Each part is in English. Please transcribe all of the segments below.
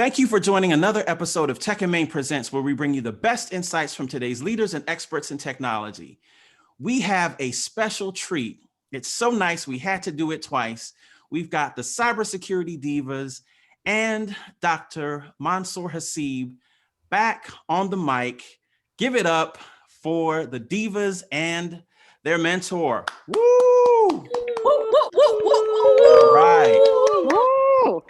Thank you for joining another episode of Tech and Main Presents, where we bring you the best insights from today's leaders and experts in technology. We have a special treat. It's so nice we had to do it twice. We've got the Cybersecurity Divas and Dr. Mansur Hasib back on the mic. Give it up for the Divas and their mentor. Woo! Woo, woo, woo, woo, woo. All right. Woo!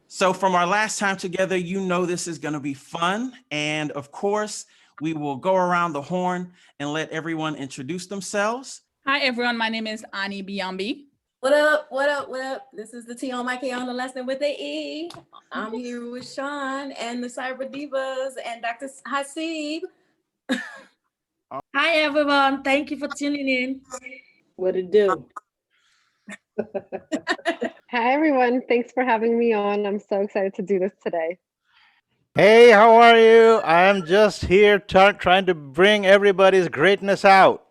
So from our last time together, you know this is going to be fun. And of course, we will go around the horn and let everyone introduce themselves. Hi, everyone. My name is Ani Biambi. What up, what up, what up? This is the T on my K on the lesson with the E. I'm here with Shaun and the Cyber Divas and Dr. Hasib. Hi, everyone. Thank you for tuning in. What it do? Hi, everyone. Thanks for having me on. I'm so excited to do this today. Hey, how are you? I'm just here trying to bring everybody's greatness out.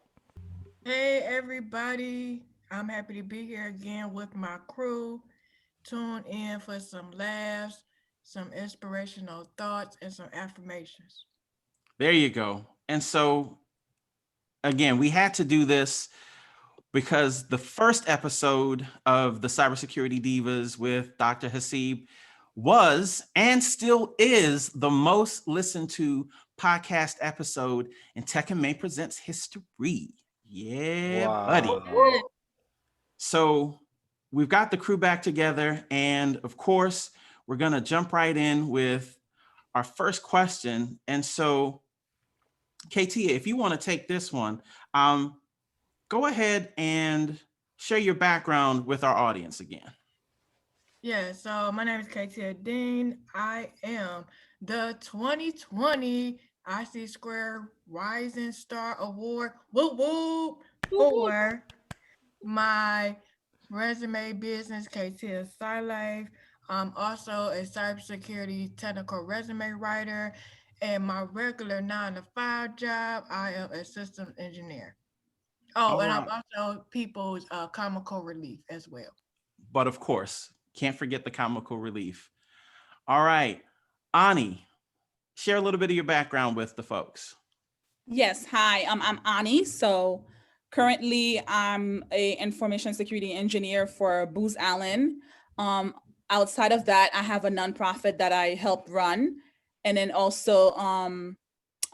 Hey everybody, I'm happy to be here again with my crew. Tune in for some laughs, some inspirational thoughts, and some affirmations. There you go. And so, again, we had to do this because the first episode of the Cybersecurity Divas with Dr. Hasib was and still is the most listened to podcast episode in Tech and Main Presents history. Yeah, Wow. buddy. So we've got the crew back together. And of course, we're going to jump right in with our first question. And so, KT, if you want to take this one, go ahead and share your background with our audience again. Yeah, so my name is KT Dean. I am the 2020 IC Square Rising Star Award for my resume business, KT SciLife. I'm also a cybersecurity technical resume writer, and my regular 9-to-5 job, I am a systems engineer. Oh, and I'm also people's comical relief as well. But of course, can't forget the comical relief. All right, Ani, share a little bit of your background with the folks. Yes, hi, I'm Ani. So currently I'm a information security engineer for Booz Allen. Outside of that, I have a nonprofit that I help run. And then also on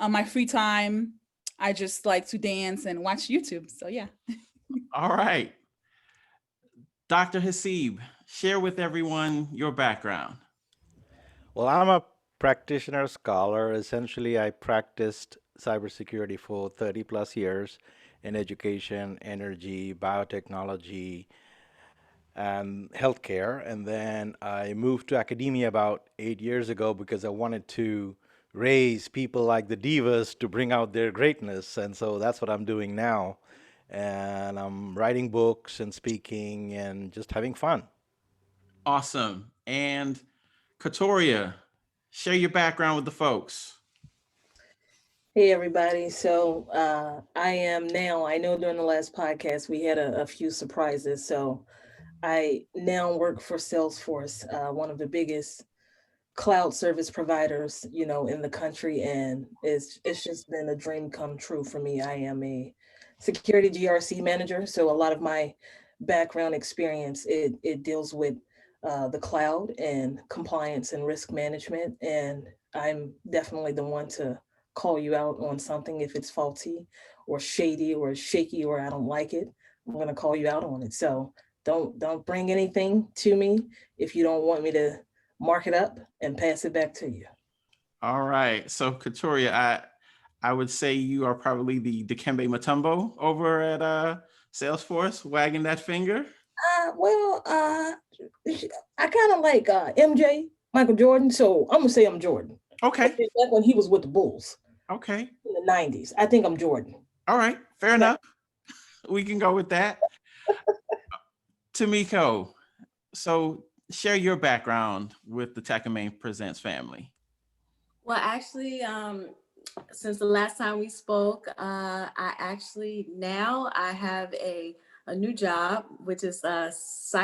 my free time, I just like to dance and watch YouTube. So yeah. All right. Dr. Hasib, share with everyone your background. Well, I'm a practitioner scholar. Essentially, I practiced cybersecurity for 30 plus years in education, energy, biotechnology, and healthcare. And then I moved to academia about 8 years ago because I wanted to raise people like the divas to bring out their greatness. And so that's what I'm doing now. And I'm writing books and speaking and just having fun. Awesome. And Katoria, share your background with the folks. Hey everybody, so I am now, I know during the last podcast we had a few surprises, so I now work for Salesforce, one of the biggest cloud service providers, in the country, and it's just been a dream come true for me. I am a security GRC manager, so a lot of my background experience, it deals with the cloud and compliance and risk management, and I'm definitely the one to call you out on something if it's faulty or shady or shaky or I don't like it. I'm going to call you out on it. So don't bring anything to me if you don't want me to mark it up and pass it back to you. All right. So Katoria, I would say you are probably the Dikembe Mutombo over at Salesforce, wagging that finger. I kind of like MJ, Michael Jordan, so I'm gonna say I'm Jordan. Okay. Back when he was with the Bulls. Okay. In the 90s. I think I'm Jordan. All right. Fair enough. We can go with that. Tamiko, so share your background with the Tech and Main Presents family. Well, actually, since the last time we spoke, I have a a new job, which is I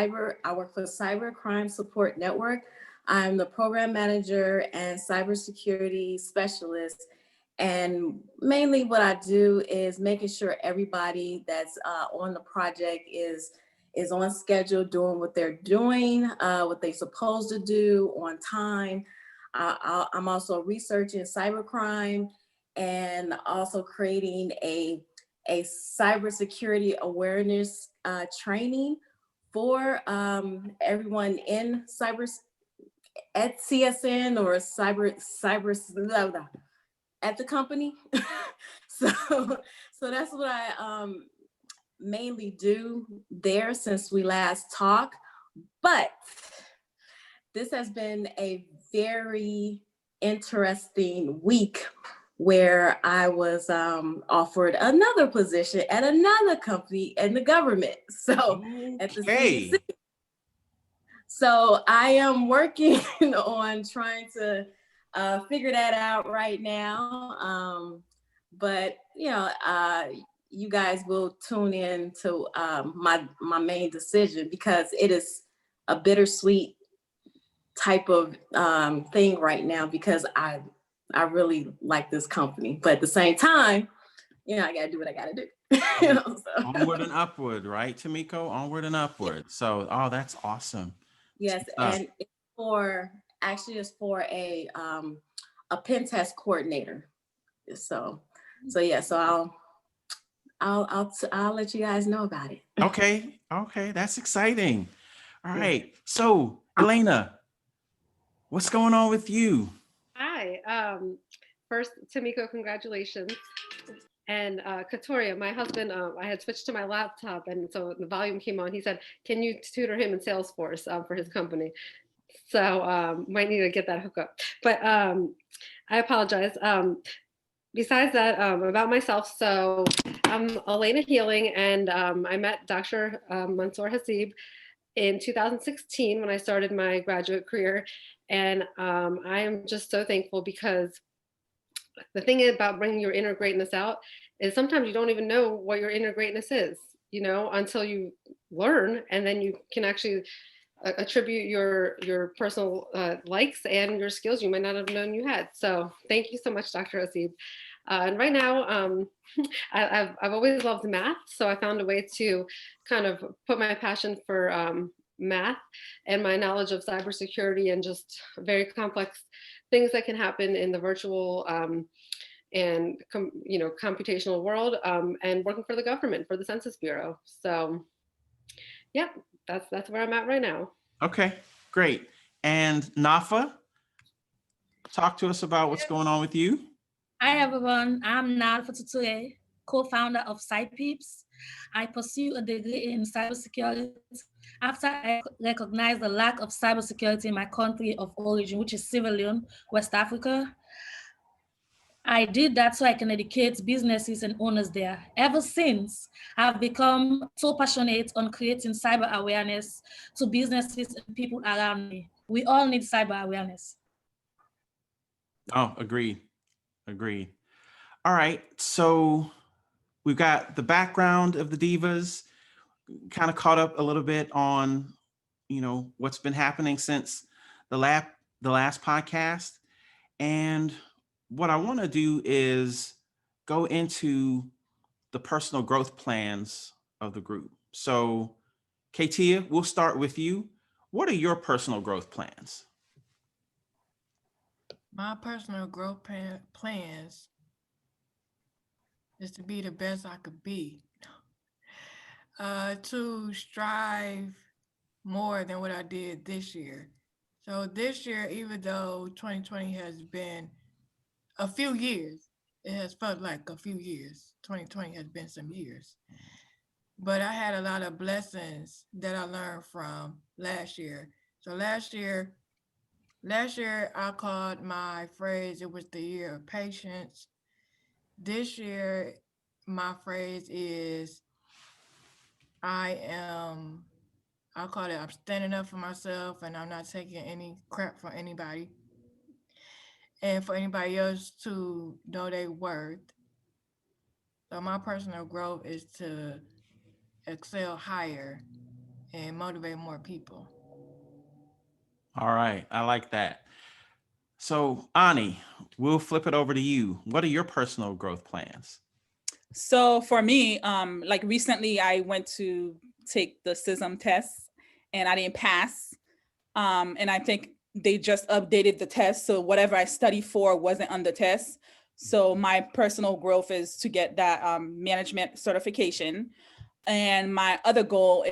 work for Cyber Crime Support Network. I'm the program manager and cybersecurity specialist. And mainly what I do is making sure everybody that's on the project is on schedule, doing what they're doing, what they're supposed to do on time. I'm also researching cybercrime and also creating a cybersecurity awareness training for everyone in cyber at CSN or cyber at the company. so that's what I mainly do there since we last talked. But this has been a very interesting week where I was offered another position at another company in the government. So at the CDC. So I am working on trying to figure that out right now. But you guys will tune in to my main decision, because it is a bittersweet type of thing right now, because I really like this company, but at the same time, I gotta do what I gotta do. So. Onward and upward, right, Tamiko? Onward and upward. So, that's awesome. Yes, and it's for a pen test coordinator. So I'll let you guys know about it. Okay, that's exciting. All right, so Elena, what's going on with you? Hi. First, Tamiko, congratulations. And Katoria, my husband, I had switched to my laptop, and so the volume came on. He said, "Can you tutor him in Salesforce for his company?" So might need to get that hookup. But I apologize. Besides that, about myself, so I'm Elena Healing, and I met Dr. Mansur Hasib in 2016 when I started my graduate career. And I am just so thankful, because the thing about bringing your inner greatness out is sometimes you don't even know what your inner greatness is, until you learn, and then you can actually attribute your personal likes and your skills you might not have known you had. So thank you so much, Dr. Hasib. And right now, I've always loved math, so I found a way to kind of put my passion for math and my knowledge of cybersecurity and just very complex things that can happen in the virtual and computational world, and working for the government, for the Census Bureau. So, yeah, that's where I'm at right now. Okay, great. And Nafa, talk to us about what's going on with you. Hi everyone, I'm Nafa Tutuye, co-founder of CyPeeps. I pursue a degree in cybersecurity after I recognized the lack of cybersecurity in my country of origin, which is Sierra Leone, West Africa. I did that so I can educate businesses and owners there. Ever since, I've become so passionate on creating cyber awareness to businesses and people around me. We all need cyber awareness. Oh, agreed. All right, so we've got the background of the divas, kind of caught up a little bit on, what's been happening since the last podcast. And what I want to do is go into the personal growth plans of the group. So, Katia, we'll start with you. What are your personal growth plans? My personal growth plans is to be the best I could be, to strive more than what I did this year. So this year, even though 2020 has been a few years, it has felt like a few years. 2020 has been some years. But I had a lot of blessings that I learned from last year. So last year I called my phrase, it was the year of patience. This year, my phrase is, I'll call it, I'm standing up for myself and I'm not taking any crap from anybody. And for anybody else to know their worth. So my personal growth is to excel higher and motivate more people. All right, I like that. So, Ani, we'll flip it over to you. What are your personal growth plans? So for me, like recently I went to take the CISM test and I didn't pass. And I think they just updated the test. So whatever I studied for wasn't on the test. So my personal growth is to get that management certification. And my other goal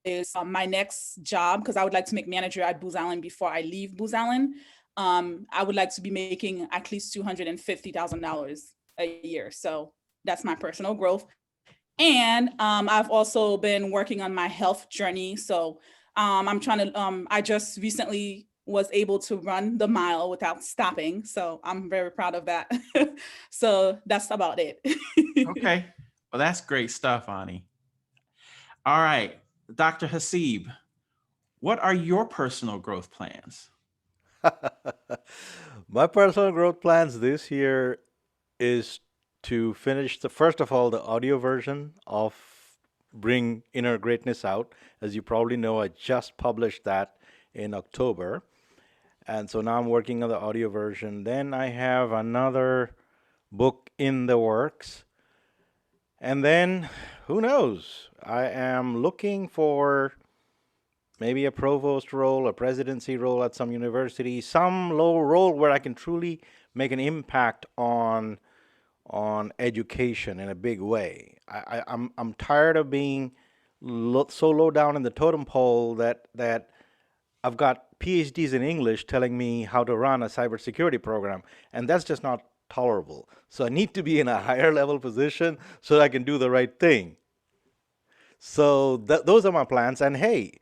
is my next job, because I would like to make manager at Booz Allen before I leave Booz Allen. I would like to be making at least $250,000 a year. So that's my personal growth. And I've also been working on my health journey. So I'm trying to, I just recently was able to run the mile without stopping. So I'm very proud of that. So that's about it. Okay. Well, that's great stuff, Ani. All right, Dr. Hasib, what are your personal growth plans? My personal growth plans this year is to finish the first of all the audio version of Bring Inner Greatness Out. As you probably know, I just published that in October. And so now I'm working on the audio version. Then I have another book in the works. And then who knows? I am looking for maybe a provost role, a presidency role at some university, some low role where I can truly make an impact on education in a big way. I'm tired of being so low down in the totem pole that I've got PhDs in English telling me how to run a cybersecurity program, and that's just not tolerable. So I need to be in a higher level position so that I can do the right thing. So those are my plans. And hey,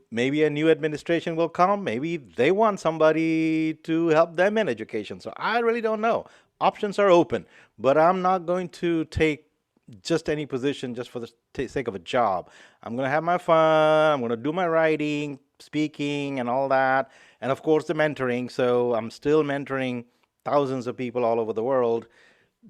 maybe a new administration will come. Maybe they want somebody to help them in education. So I really don't know. Options are open, but I'm not going to take just any position just for the sake of a job. I'm going to have my fun. I'm going to do my writing, speaking, and all that. And of course, the mentoring. So I'm still mentoring thousands of people all over the world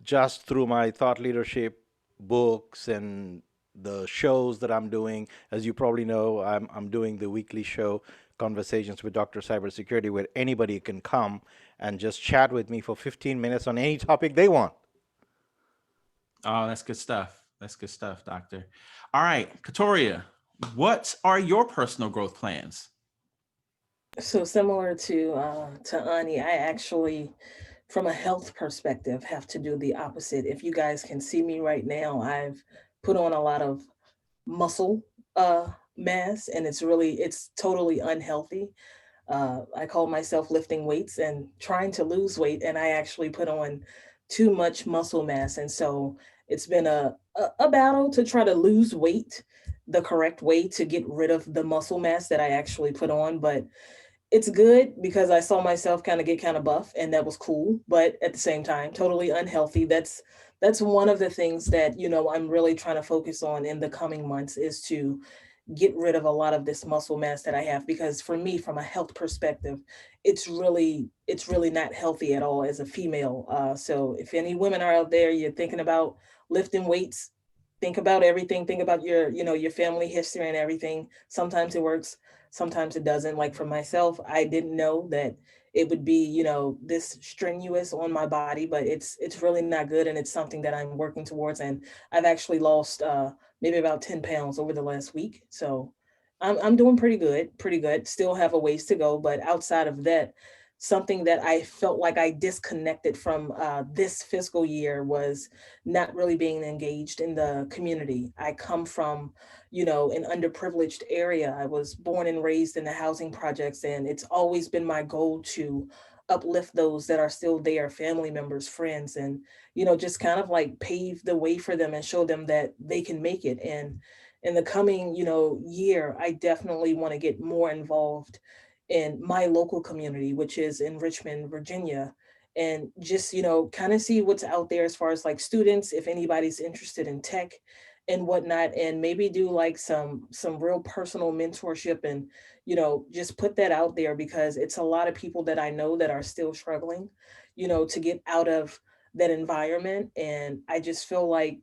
just through my thought leadership books and the shows that I'm doing. As you probably know, I'm doing the weekly show, Conversations with Dr. Cybersecurity, where anybody can come and just chat with me for 15 minutes on any topic they want. Oh, that's good stuff. That's good stuff, Doctor. All right, Katoria, what are your personal growth plans? So similar to Ani, I actually, from a health perspective, have to do the opposite. If you guys can see me right now, I've put on a lot of muscle mass, and it's totally unhealthy. I call myself lifting weights and trying to lose weight, and I actually put on too much muscle mass, and so it's been a battle to try to lose weight the correct way to get rid of the muscle mass that I actually put on. But it's good because I saw myself kind of get kind of buff, and that was cool, but at the same time totally unhealthy. That's one of the things that, I'm really trying to focus on in the coming months, is to get rid of a lot of this muscle mass that I have, because for me, from a health perspective, it's really not healthy at all as a female. So if any women are out there, you're thinking about lifting weights, think about everything, think about your family history and everything. Sometimes it works, sometimes it doesn't. Like for myself, I didn't know that it would be, this strenuous on my body, but it's really not good, and it's something that I'm working towards. And I've actually lost maybe about 10 pounds over the last week. So I'm doing pretty good, pretty good. Still have a ways to go, but outside of that, something that I felt like I disconnected from this fiscal year was not really being engaged in the community. I come from, an underprivileged area. I was born and raised in the housing projects, and it's always been my goal to uplift those that are still there, family members, friends, and just kind of like pave the way for them and show them that they can make it. And in the coming, year, I definitely want to get more involved in my local community, which is in Richmond, Virginia, and just, kind of see what's out there as far as like students, if anybody's interested in tech and whatnot, and maybe do like some real personal mentorship, and just put that out there, because it's a lot of people that I know that are still struggling, to get out of that environment. And I just feel like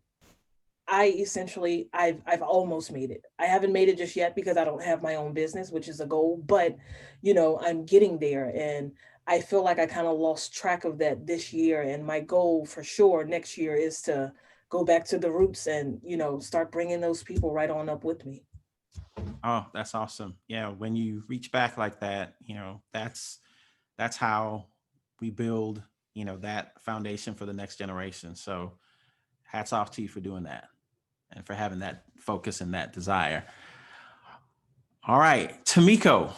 I've almost made it. I haven't made it just yet because I don't have my own business, which is a goal, but I'm getting there, and I feel like I kind of lost track of that this year. And my goal for sure next year is to go back to the roots and, start bringing those people right on up with me. Oh, that's awesome. Yeah. When you reach back like that, that's how we build, that foundation for the next generation. So hats off to you for doing that and for having that focus and that desire. All right, Tamiko,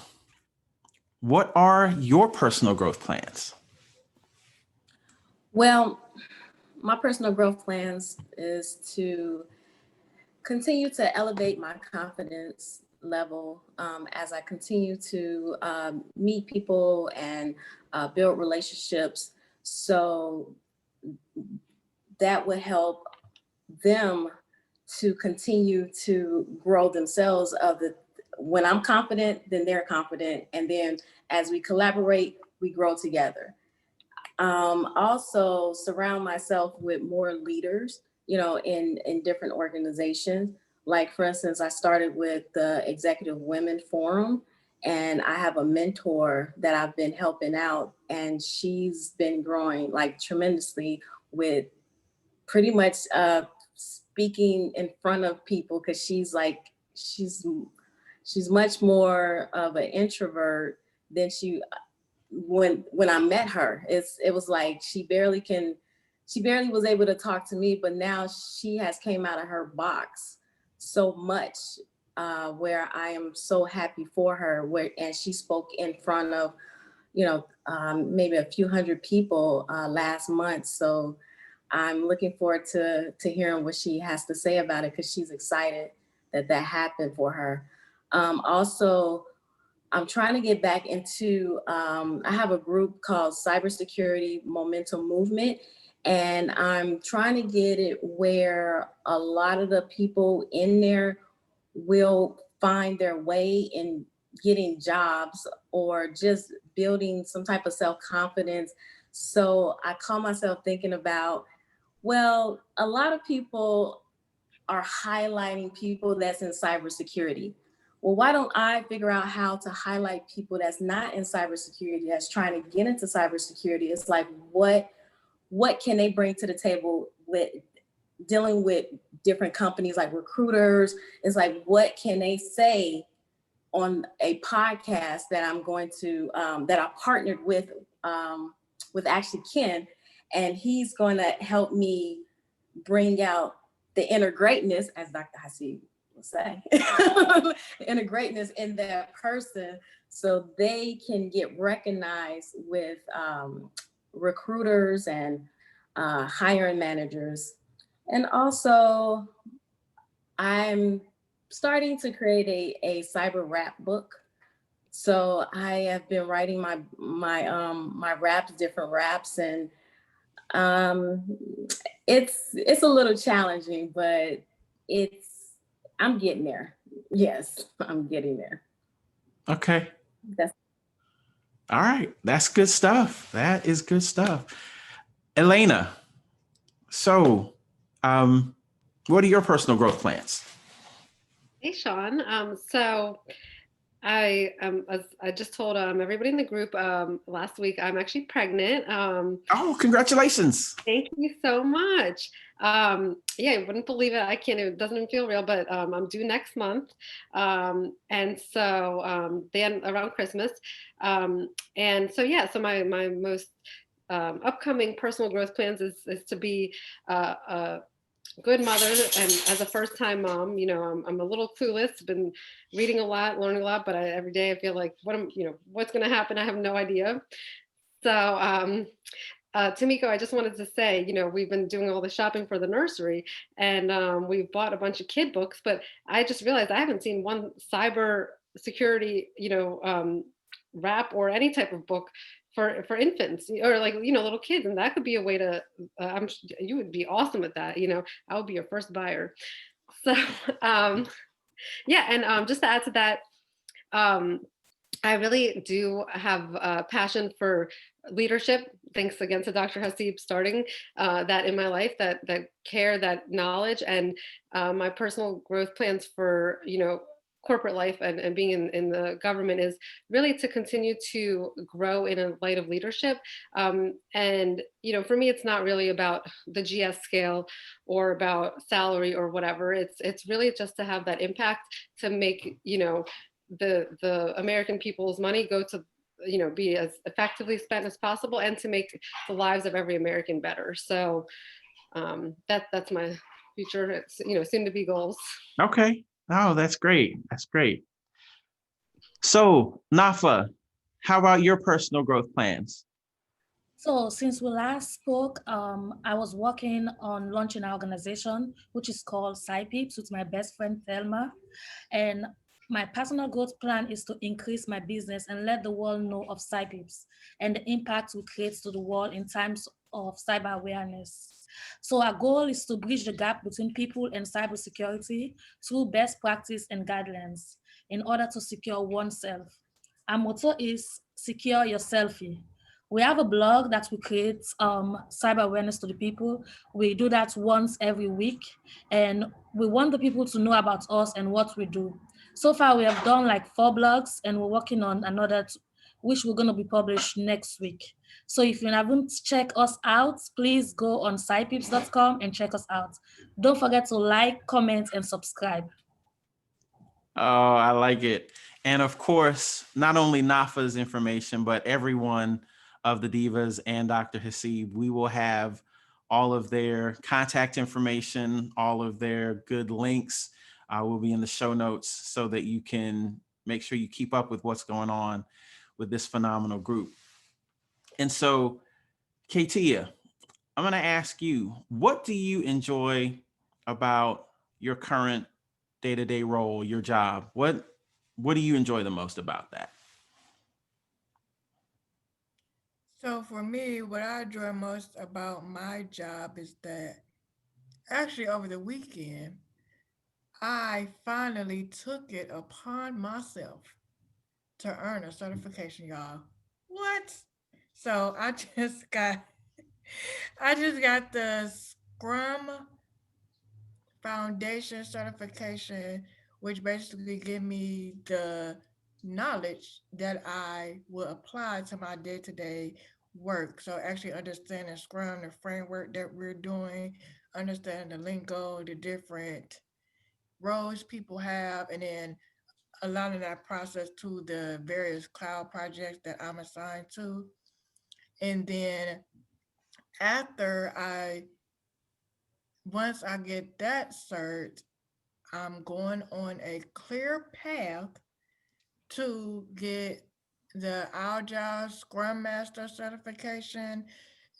what are your personal growth plans? Well, my personal growth plans is to continue to elevate my confidence level as I continue to meet people and build relationships. So that would help them to continue to grow themselves. When I'm confident, then they're confident. And then as we collaborate, we grow together. Also surround myself with more leaders, in different organizations. Like, for instance, I started with the Executive Women Forum, and I have a mentor that I've been helping out, and she's been growing like tremendously with pretty much speaking in front of people, because she's much more of an introvert than when I met her. It was like she barely was able to talk to me, but now she has came out of her box so much, where I am so happy for her, and she spoke in front of maybe a few hundred people last month. So I'm looking forward to hearing what she has to say about it, because she's excited that happened for her. Also, I'm trying to get back into, I have a group called Cybersecurity Momentum Movement, and I'm trying to get it where a lot of the people in there will find their way in getting jobs or just building some type of self-confidence. So I call myself thinking about, well, a lot of people are highlighting people that's in cybersecurity. Well, why don't I figure out how to highlight people that's not in cybersecurity, that's trying to get into cybersecurity? It's like, what can they bring to the table with dealing with different companies like recruiters? It's like, what can they say on a podcast that I'm going to, that I partnered with actually Ken, and he's going to help me bring out the inner greatness, as Dr. Hasib would say, the inner greatness in that person, so they can get recognized with recruiters and hiring managers. And also, I'm starting to create a cyber rap book. So I have been writing my raps, different raps, and it's a little challenging, but I'm getting there. Yes, I'm getting there. Okay. All right. That's good stuff. That is good stuff. Elena, so what are your personal growth plans? Hey, Shaun. So as I just told everybody in the group last week, I'm actually pregnant. Oh, congratulations. Thank you so much. Yeah, I wouldn't believe it. I can't, it doesn't even feel real, but I'm due next month. And so then around Christmas. And so, yeah, so my most upcoming personal growth plans is to be a good mother, and as a first-time mom, I'm a little clueless. Been reading a lot, learning a lot, but every day I feel like what's going to happen. I have no idea. So, Tamiko, I just wanted to say, we've been doing all the shopping for the nursery, and we've bought a bunch of kid books, but I just realized I haven't seen one cyber security, wrap or any type of book for infants or little kids, and that could be a way to. You would be awesome at that. I would be your first buyer. So yeah, and just to add to that. I really do have a passion for leadership. Thanks again to Dr. Hasib starting that in my life, that care, that knowledge, and my personal growth plans for, corporate life and being in the government is really to continue to grow in a light of leadership. And, for me, it's not really about the GS scale or about salary or whatever. It's really just to have that impact to make, the American people's money go to, be as effectively spent as possible, and to make the lives of every American better. So that's my future, soon to be goals. Okay. Oh, that's great. That's great. So, Nafa, how about your personal growth plans? So since we last spoke, I was working on launching an organization which is called Cypeeps with my best friend Thelma. And my personal growth plan is to increase my business and let the world know of Cypeeps and the impact we create to the world in times of cyber awareness. So our goal is to bridge the gap between people and cybersecurity through best practice and guidelines in order to secure oneself. Our motto is secure your selfie. We have a blog that we create cyber awareness to the people. We do that once every week, and we want the people to know about us and what we do. So far, we have done like 4 blogs, and we're working on another, which we're going to be published next week. So if you haven't checked us out, please go on cypeeps.com and check us out. Don't forget to like, comment, and subscribe. Oh, I like it. And of course, not only Nafa's information, but everyone of the Divas and Dr. Hasib, we will have all of their contact information, all of their good links will be in the show notes so that you can make sure you keep up with what's going on with this phenomenal group. And so, Katia, I'm going to ask you, what do you enjoy about your current day-to-day role, your job? What do you enjoy the most about that? So for me, what I enjoy most about my job is that actually over the weekend, I finally took it upon myself to earn a certification, y'all. What? So I just got the Scrum Foundation certification, which basically give me the knowledge that I will apply to my day-to-day work. So actually understanding Scrum, the framework that we're doing, understanding the lingo, the different roles people have, and then aligning that process to the various cloud projects that I'm assigned to. And then after once I get that cert, I'm going on a clear path to get the Agile Scrum Master certification,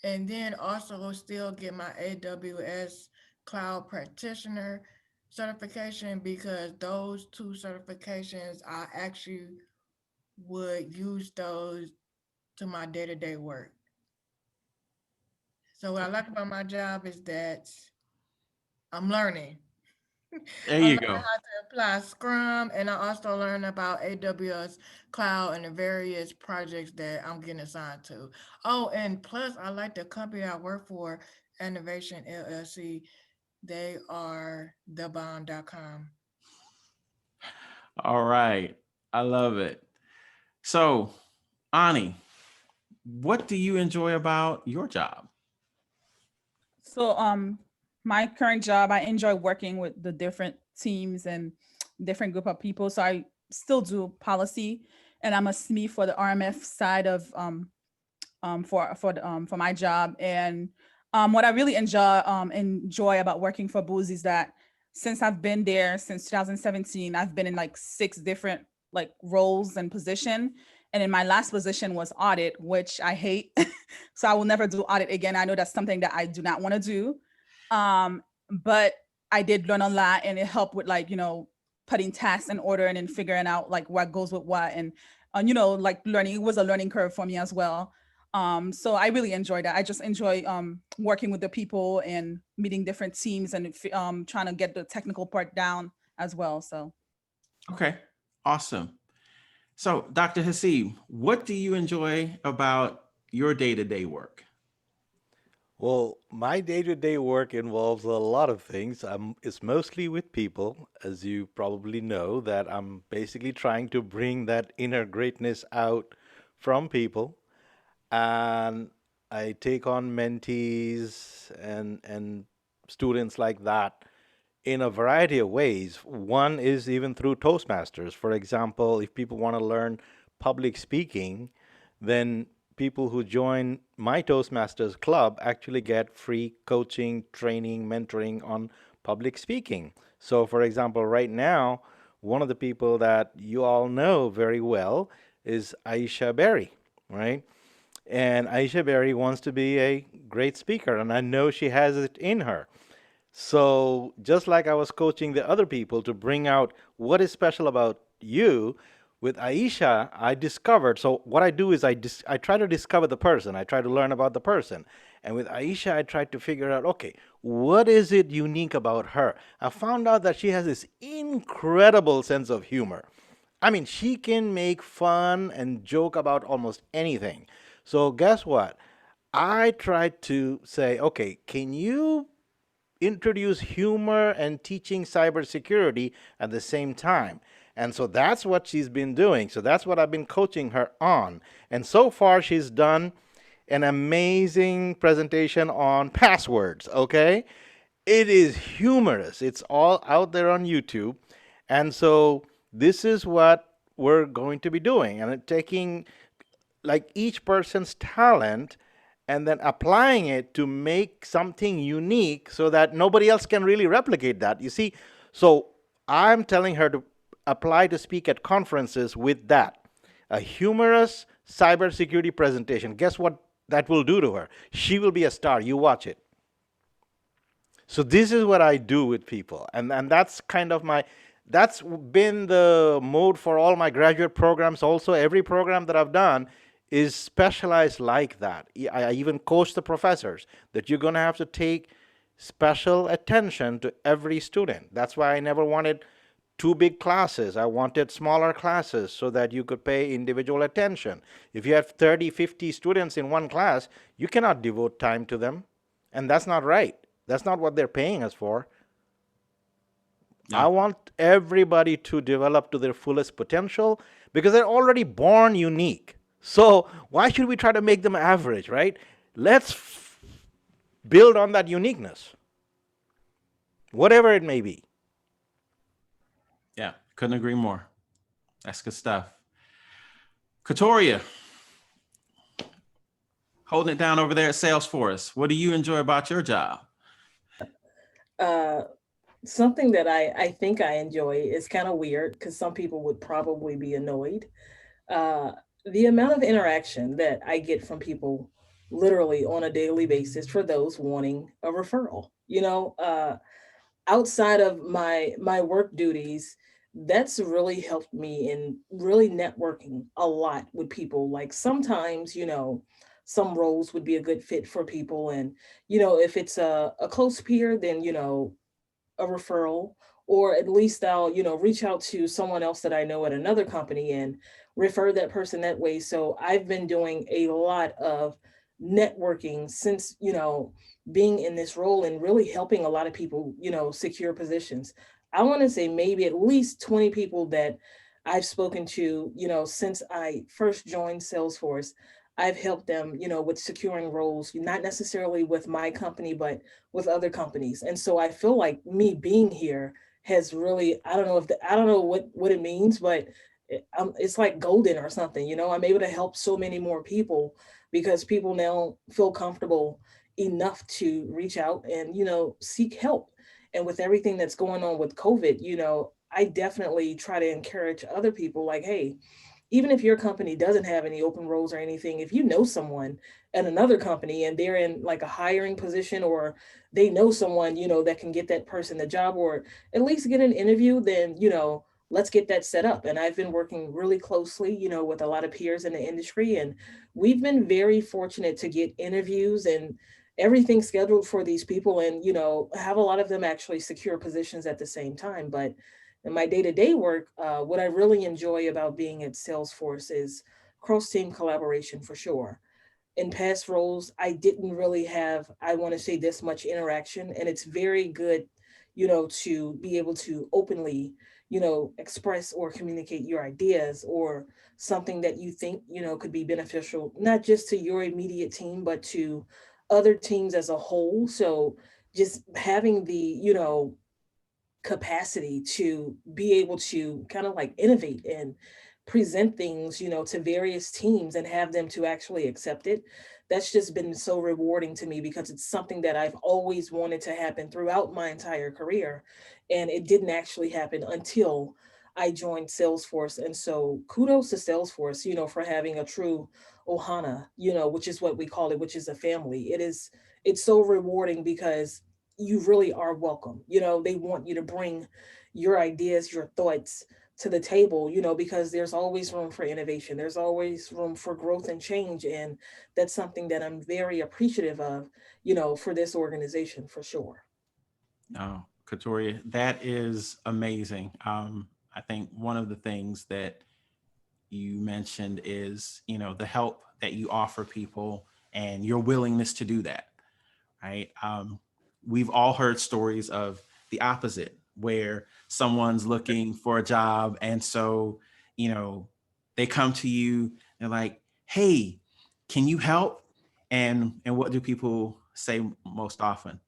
and then also still get my AWS Cloud Practitioner certification, because those 2 certifications, I actually would use those to my day-to-day work. So what I like about my job is that I'm learning. There I you learned go. how to apply Scrum, and I also learned about AWS Cloud and the various projects that I'm getting assigned to. Oh, and plus, I like the company I work for, Innovation LLC. They are thebond.com. All right. I love it. So, Ani, what do you enjoy about your job? So my current job, I enjoy working with the different teams and different group of people. So I still do policy, and I'm a SME for the RMF side of for my job. And what I really enjoy about working for Booz is that since I've been there since 2017, I've been in like 6 different like roles and position. And in my last position was audit, which I hate. So I will never do audit again. I know that's something that I do not want to do. But I did learn a lot, and it helped with like, putting tasks in order and then figuring out like what goes with what. And like learning, it was a learning curve for me as well. So I really enjoyed that. I just enjoy working with the people and meeting different teams and trying to get the technical part down as well. So Okay, awesome. So, Dr. Hasib, what do you enjoy about your day-to-day work? Well, my day-to-day work involves a lot of things. It's mostly with people, as you probably know, that I'm basically trying to bring that inner greatness out from people. And I take on mentees and students like that in a variety of ways. One is even through Toastmasters. For example, if people want to learn public speaking, then people who join my Toastmasters club actually get free coaching, training, mentoring on public speaking. So, for example, right now, one of the people that you all know very well is Aisha Berry, right? And Aisha Berry wants to be a great speaker, and I know she has it in her. So just like I was coaching the other people to bring out what is special about you, with Aisha, I discovered. So what I do is I try to discover the person. I try to learn about the person. And with Aisha, I tried to figure out, okay, what is it unique about her? I found out that she has this incredible sense of humor. I mean, she can make fun and joke about almost anything. So guess what? I tried to say, okay, can you introduce humor and teaching cybersecurity at the same time? And so that's what she's been doing. So that's what I've been coaching her on. And so far, she's done an amazing presentation on passwords, okay? It is humorous. It's all out there on YouTube. And so this is what we're going to be doing, and taking like each person's talent and then applying it to make something unique so that nobody else can really replicate that. You see, so I'm telling her to apply to speak at conferences with that. A humorous cybersecurity presentation. Guess what that will do to her? She will be a star. You watch it. So this is what I do with people. And that's kind of that's been the mode for all my graduate programs. Also, every program that I've done is specialized like that. I even coach the professors that you're going to have to take special attention to every student. That's why I never wanted two big classes. I wanted smaller classes so that you could pay individual attention. If you have 30, 50 students in one class, you cannot devote time to them. And that's not right. That's not what they're paying us for. Yeah. I want everybody to develop to their fullest potential because they're already born unique. So why should we try to make them average, right? Let's build on that uniqueness, whatever it may be. Yeah, couldn't agree more. That's good stuff. Katoria, holding it down over there at Salesforce. What do you enjoy about your job? Something that I think I enjoy is kind of weird because some people would probably be annoyed. The amount of interaction that I get from people literally on a daily basis for those wanting a referral. Outside of my work duties, that's really helped me in really networking a lot with people. Like sometimes, some roles would be a good fit for people. And, if it's a close peer, then, a referral, or at least I'll, reach out to someone else that I know at another company and refer that person that way. So I've been doing a lot of networking since, being in this role and really helping a lot of people, secure positions. I want to say maybe at least 20 people that I've spoken to, since I first joined Salesforce. I've helped them, with securing roles, not necessarily with my company, but with other companies. And so I feel like me being here has really, I don't know what it means, but it's like golden or something. I'm able to help so many more people because people now feel comfortable enough to reach out and, seek help. And with everything that's going on with COVID, I definitely try to encourage other people like, hey, even if your company doesn't have any open roles or anything, if you know someone at another company and they're in like a hiring position, or they know someone, that can get that person the job or at least get an interview, then, let's get that set up. And I've been working really closely, with a lot of peers in the industry. And we've been very fortunate to get interviews and everything scheduled for these people and, have a lot of them actually secure positions at the same time. But In my day-to-day work, what I really enjoy about being at Salesforce is cross-team collaboration for sure. In past roles, I didn't really have, I want to say, this much interaction. And it's very good, to be able to openly, express or communicate your ideas or something that you think, could be beneficial, not just to your immediate team, but to other teams as a whole. So just having the, capacity to be able to kind of like innovate and present things, to various teams and have them to actually accept it. That's just been so rewarding to me because it's something that I've always wanted to happen throughout my entire career. And it didn't actually happen until I joined Salesforce. And so kudos to Salesforce, for having a true Ohana, which is what we call it, which is a family. It's so rewarding because you really are welcome. They want you to bring your ideas, your thoughts to the table, because there's always room for innovation. There's always room for growth and change. And that's something that I'm very appreciative of, for this organization for sure. No, Katoria, that is amazing. I think one of the things that you mentioned is, the help that you offer people and your willingness to do that, right? We've all heard stories of the opposite, where someone's looking for a job. And so, they come to you and like, hey, can you help? And what do people say most often?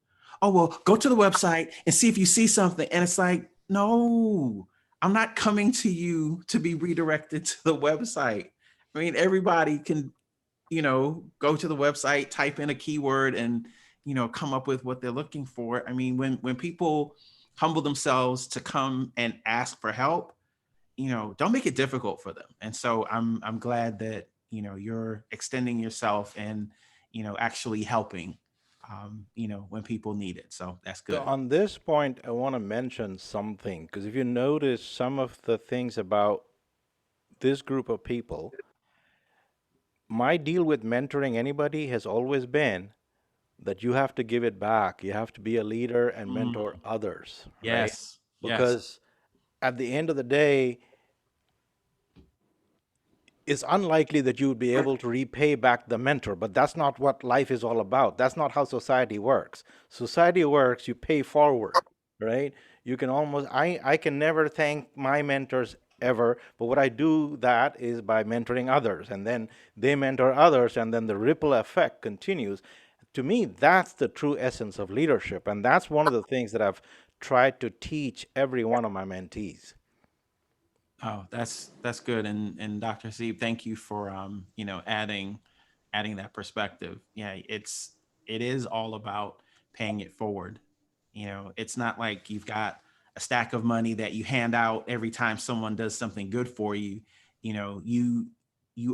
Oh, well, go to the website and see if you see something. And it's like, no, I'm not coming to you to be redirected to the website. I mean, everybody can, go to the website, type in a keyword and, come up with what they're looking for. I mean, when people humble themselves to come and ask for help, don't make it difficult for them. And so I'm glad that, you're extending yourself and, actually helping, when people need it. So that's good. So on this point, I want to mention something, because if you notice some of the things about this group of people, my deal with mentoring anybody has always been that you have to give it back. You have to be a leader and mentor others, right? Yes. Because at the end of the day, it's unlikely that you would be able to repay back the mentor, but that's not what life is all about. That's not how society works. Society works, you pay forward, right? You can almost, I can never thank my mentors ever, but what I do that is by mentoring others, and then they mentor others, and then the ripple effect continues. To me, that's the true essence of leadership, and that's one of the things that I've tried to teach every one of my mentees. Oh, that's good. And Dr. Hasib, thank you for adding that perspective. Yeah, it is all about paying it forward. It's not like you've got a stack of money that you hand out every time someone does something good for you. You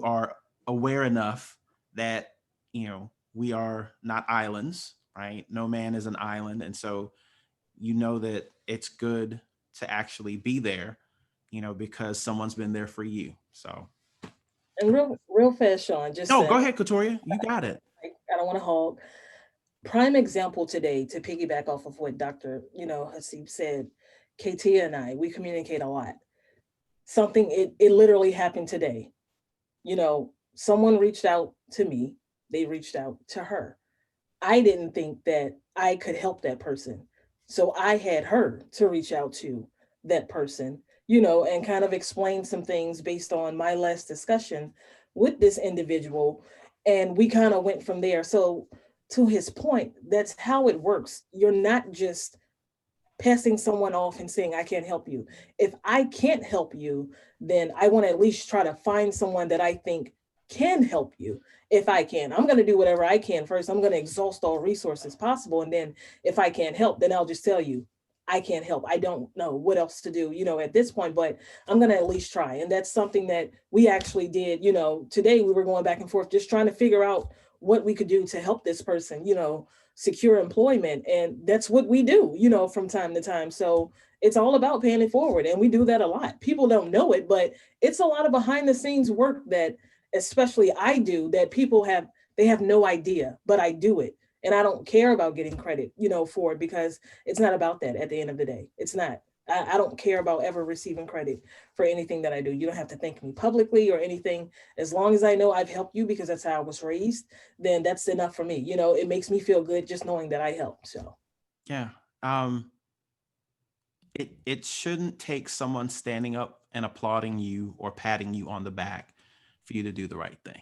are aware enough that we are not islands, right? No man is an island. And so that it's good to actually be there, because someone's been there for you. So. And real fast, Shaun, just No, go ahead, Katoria. You got it. I don't want to hog. Prime example today, to piggyback off of what Dr. Hasib said, Katia and I, we communicate a lot. Something, it literally happened today. Someone reached out to me, they reached out to her. I didn't think that I could help that person. So I had her to reach out to that person, and kind of explain some things based on my last discussion with this individual. And we kind of went from there. So to his point, that's how it works. You're not just passing someone off and saying, I can't help you. If I can't help you, then I want to at least try to find someone that I think can help you. If I can, I'm going to do whatever I can first. I'm going to exhaust all resources possible. And then if I can't help, then I'll just tell you, I can't help. I don't know what else to do, at this point, but I'm going to at least try. And that's something that we actually did, today we were going back and forth, just trying to figure out what we could do to help this person, secure employment. And that's what we do, from time to time. So it's all about paying it forward. And we do that a lot. People don't know it, but it's a lot of behind the scenes work that especially I do that people they have no idea, but I do it. And I don't care about getting credit, for it, because it's not about that at the end of the day. It's not. I don't care about ever receiving credit for anything that I do. You don't have to thank me publicly or anything. As long as I know I've helped you because that's how I was raised, then that's enough for me. You know, it makes me feel good just knowing that I helped. So Yeah. It shouldn't take someone standing up and applauding you or patting you on the back for you to do the right thing.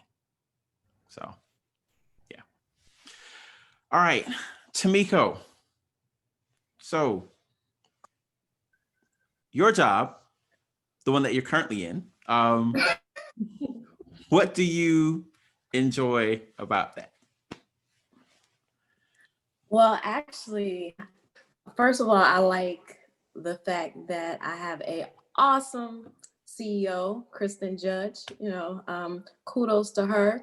So, yeah. All right, Tamiko. So, your job, the one that you're currently in, what do you enjoy about that? Well, actually, first of all, I like the fact that I have a awesome CEO, Kristen Judge. You know, kudos to her.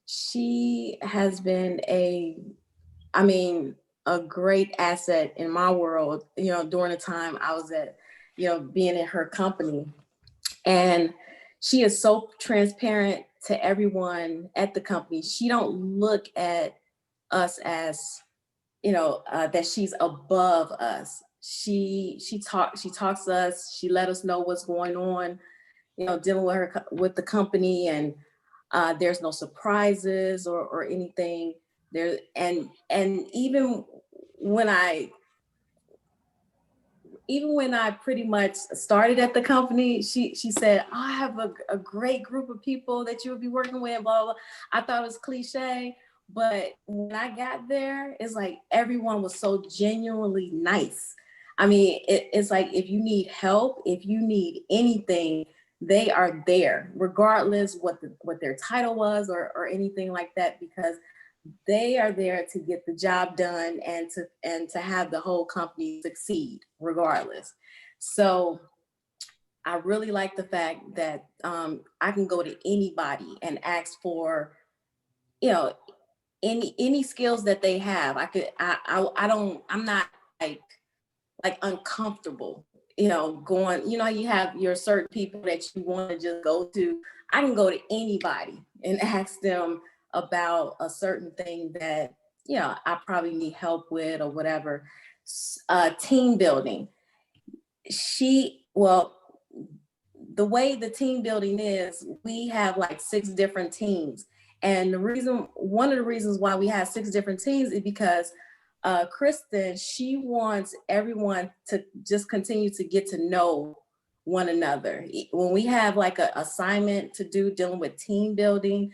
She has been a great asset in my world, you know, during the time I was being in her company. And she is so transparent to everyone at the company. She don't look at us as, that she's above us. She talks to us. She let us know what's going on, dealing with with the company, and there's no surprises or anything there. And even when I pretty much started at the company, she said, oh, I have a great group of people that you'll be working with, blah, blah, blah. I thought it was cliche, but when I got there, it's like everyone was so genuinely nice. I mean, it's like if you need help, if you need anything, they are there, regardless what their title was or anything like that, because they are there to get the job done and to have the whole company succeed regardless. So I really like the fact that I can go to anybody and ask for, any skills that they have. I'm not like uncomfortable, going, you have your certain people that you want to just go to. I can go to anybody and ask them about a certain thing that, I probably need help with or whatever. Team building. The way the team building is, we have like 6 different teams. And one of the reasons why we have 6 different teams is because Kristen, she wants everyone to just continue to get to know one another. When we have like an assignment to do dealing with team building,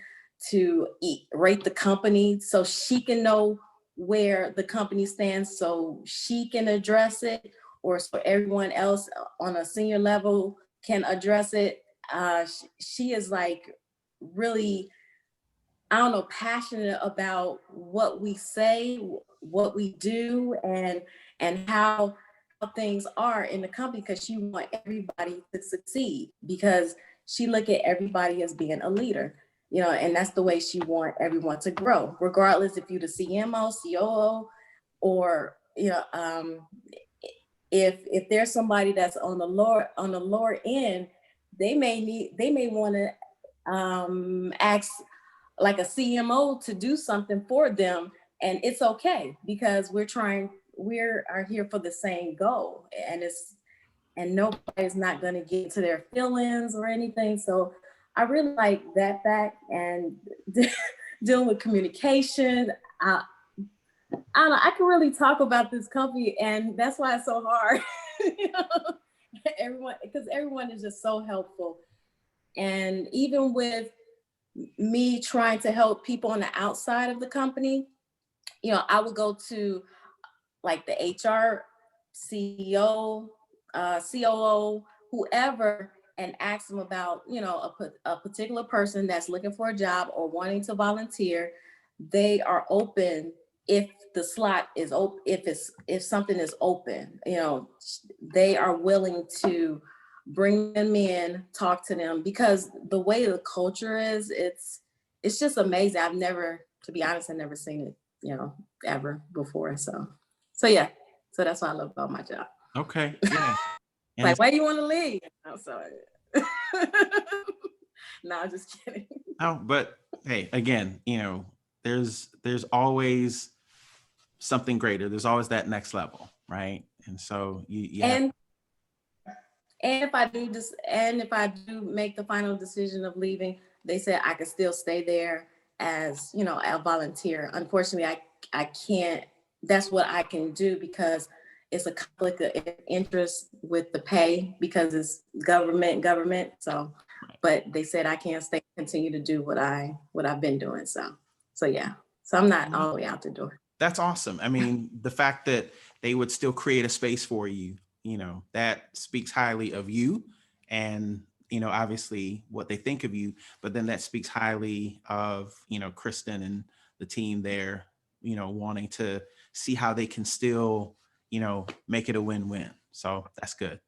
to rate the company so she can know where the company stands so she can address it, or so everyone else on a senior level can address it. She is like really, I don't know, passionate about what we say, what we do, and how things are in the company, because she wants everybody to succeed, because she look at everybody as being a leader, and that's the way she want everyone to grow, regardless if you're the CMO, COO, or if there's somebody that's on the lower end, they may want to ask like a CMO to do something for them, and it's okay, because we are here for the same goal, and nobody's not going to get to their feelings or anything. So I really like that fact, and dealing with communication. I don't know, I can really talk about this company, and that's why it's so hard. Everyone is just so helpful. And even with me trying to help people on the outside of the company, I would go to like the HR, CEO, COO, whoever, and ask them about, a particular person that's looking for a job or wanting to volunteer. They are open if the slot is open, if something is open, they are willing to bring them in, talk to them, because the way the culture is, it's just amazing. To be honest, I've never seen it, ever before. So yeah. So that's what I love about my job. Okay. Yeah. Like, why do you want to leave? I'm sorry. No, I'm just kidding. Oh, but hey, again, there's always something greater. There's always that next level, right? And so you and And if I do make the final decision of leaving, they said I could still stay there as, you know, a volunteer. Unfortunately, I can't. That's what I can do because it's a conflict of interest with the pay because it's government. So, but they said I can't stay, continue to do what I've been doing. So yeah. So I'm not all the way out the door. That's awesome. I mean, the fact that they would still create a space for you, you know, that speaks highly of you and, you know, obviously what they think of you, but then that speaks highly of, you know, Kristen and the team there, you know, wanting to see how they can still, you know, make it a win-win. So that's good.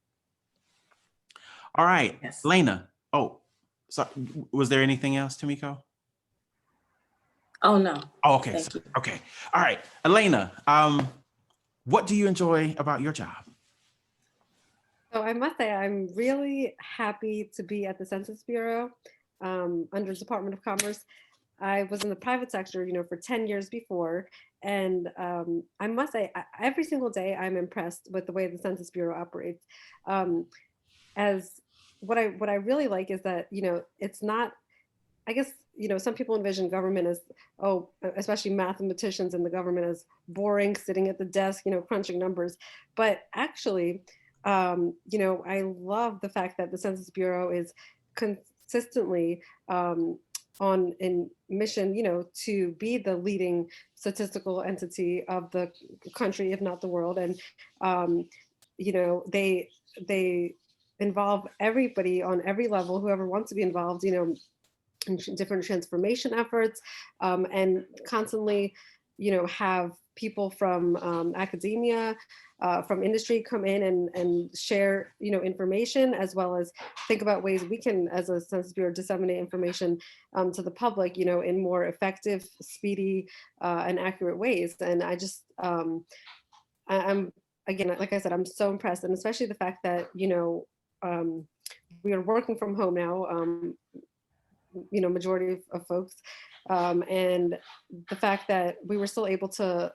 All right, Yes. Lena. Oh, so was there anything else, Tamiko? Oh no. Oh, okay. Thank you. Okay. All right, Elena. What do you enjoy about your job? So I must say, I'm really happy to be at the Census Bureau under the Department of Commerce. I was in the private sector, you know, for 10 years before. And I must say, every single day, I'm impressed with the way the Census Bureau operates. As what I really like is that, you know, it's not, I guess, you know, some people envision government as, oh, especially mathematicians in the government as boring, sitting at the desk, you know, crunching numbers. But actually, you know, I love the fact that the Census Bureau is consistently in mission, you know, to be the leading statistical entity of the country, if not the world. And, you know, they involve everybody on every level, whoever wants to be involved, you know, in different transformation efforts, and constantly, you know, have people from academia, from industry come in and share, you know, information, as well as think about ways we can, as a Census Bureau, disseminate information to the public, you know, in more effective, speedy, and accurate ways. And I just, I'm, again, like I said, I'm so impressed, and especially the fact that, you know, we are working from home now, you know, majority of folks. And the fact that we were still able to,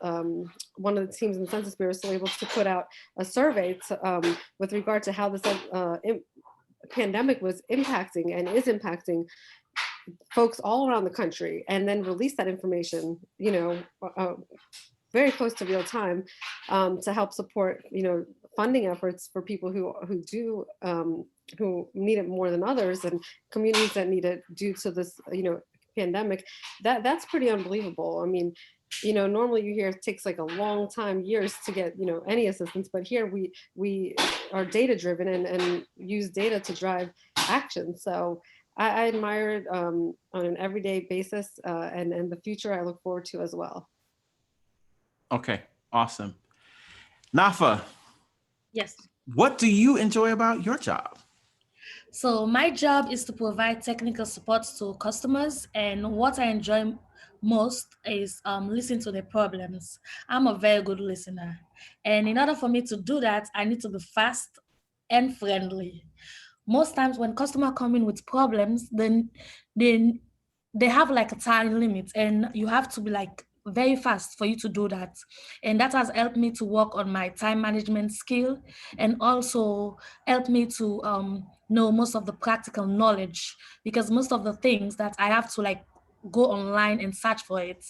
one of the teams in the Census Bureau was still able to put out a survey to, with regard to how the pandemic was impacting and is impacting folks all around the country, and then release that information, you know, very close to real time, to help support, you know, funding efforts for people who do, who need it more than others, and communities that need it due to this, you know, pandemic. That's pretty unbelievable. I mean, you know, normally you hear it takes like a long time, years to get, you know, any assistance, but here we are data driven and use data to drive action. So I admire it on an everyday basis, and the future I look forward to as well. Okay, awesome. Nafa, Yes. what do you enjoy about your job? So my job is to provide technical support to customers, and what I enjoy most is listening to their problems. I'm a very good listener, and in order for me to do that, I need to be fast and friendly. Most times when customers come in with problems, then they have like a time limit, and you have to be like very fast for you to do that. And that has helped me to work on my time management skill, and also helped me to know most of the practical knowledge, because most of the things that I have to like go online and search for it.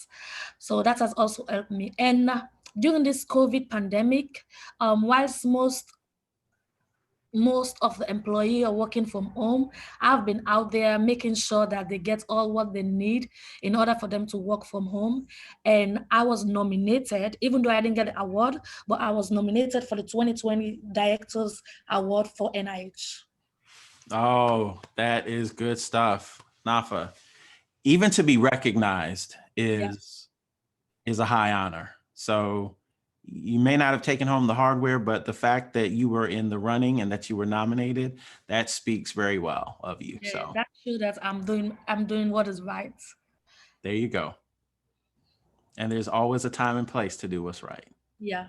So that has also helped me. And during this COVID pandemic, whilst most of the employees are working from home, I've been out there making sure that they get all what they need in order for them to work from home. And I was nominated, even though I didn't get the award, but I was nominated for the 2020 Directors Award for NIH. Oh, that is good stuff, Nafa. Even to be recognized is a high honor. So you may not have taken home the hardware, but the fact that you were in the running and that you were nominated, that speaks very well of you. Yeah, So that's true that I'm doing what is right. there you go. And there's always a time and place to do what's right. Yeah.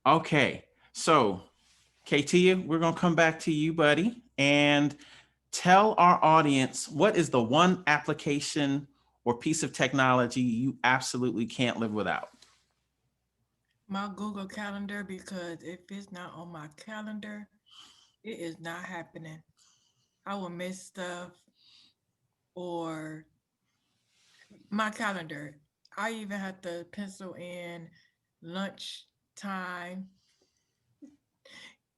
Okay, so Katia, we're gonna come back to you, buddy, and tell our audience, what is the one application or piece of technology you absolutely can't live without? my Google Calendar, because if it's not on my calendar, it is not happening. I will miss stuff, or my calendar. I even have to pencil in lunch time.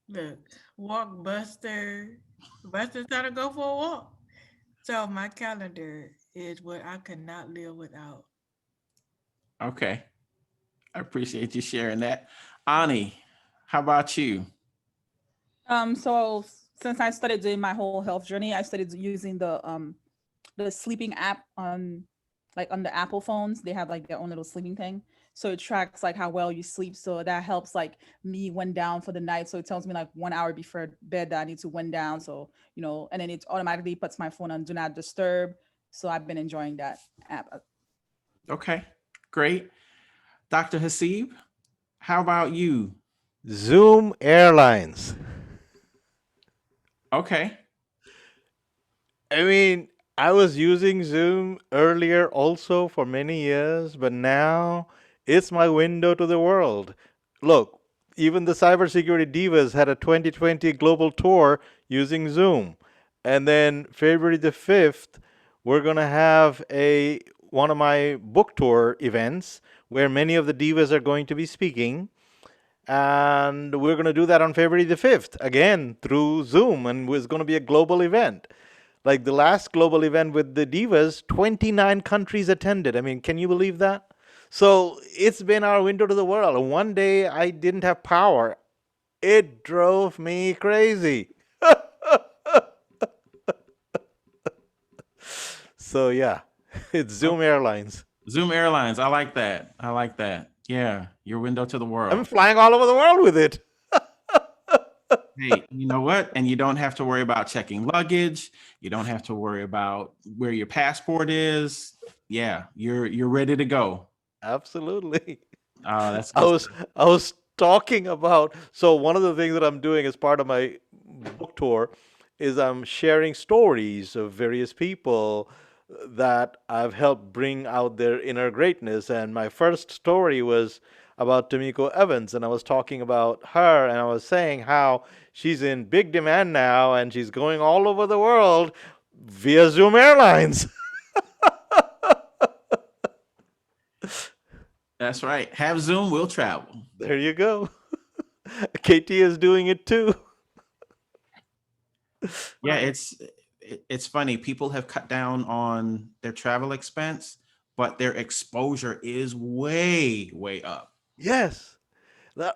Look, walk Buster. Buster's trying to go for a walk. So my calendar is what I could not live without. Okay. I appreciate you sharing that. Ani, how about you? So since I started doing my whole health journey, I started using the sleeping app on like on the Apple phones. They have like their own little sleeping thing. So it tracks like how well you sleep. So that helps like me wind down for the night. So it tells me like 1 hour before bed that I need to wind down. So, and then it automatically puts my phone on do not disturb. So I've been enjoying that app. Okay, great. Dr. Hasib, how about you? Zoom Airlines. Okay. I mean, I was using Zoom earlier also for many years, but now it's my window to the world. Look, even the Cybersecurity Divas had a 2020 global tour using Zoom. And then February the 5th, we're going to have one of my book tour events where many of the divas are going to be speaking. And we're going to do that on February the 5th, again, through Zoom, and it's going to be a global event. Like the last global event with the divas, 29 countries attended. I mean, can you believe that? So it's been our window to the world. And one day I didn't have power. It drove me crazy. So yeah, it's Zoom Okay. Airlines. Zoom Airlines. I like that. I like that. Yeah, your window to the I'm world. flying all over the world with it. Hey, you know what? And you don't have to worry about checking luggage. You don't have to worry about where your passport is. Yeah, you're ready to go. Absolutely. That's I good was stuff. I was talking about, so one of the things that I'm doing as part of my book tour is I'm sharing stories of various people that I've helped bring out their inner greatness. And my first story was about Tomiko Evans, and I was talking about her, and I was saying how she's in big demand now, and she's going all over the world via Zoom Airlines. That's right. Have Zoom, we'll travel. There you go. KT is doing it too. Yeah, it's funny. People have cut down on their travel expense, but their exposure is way up. Yes.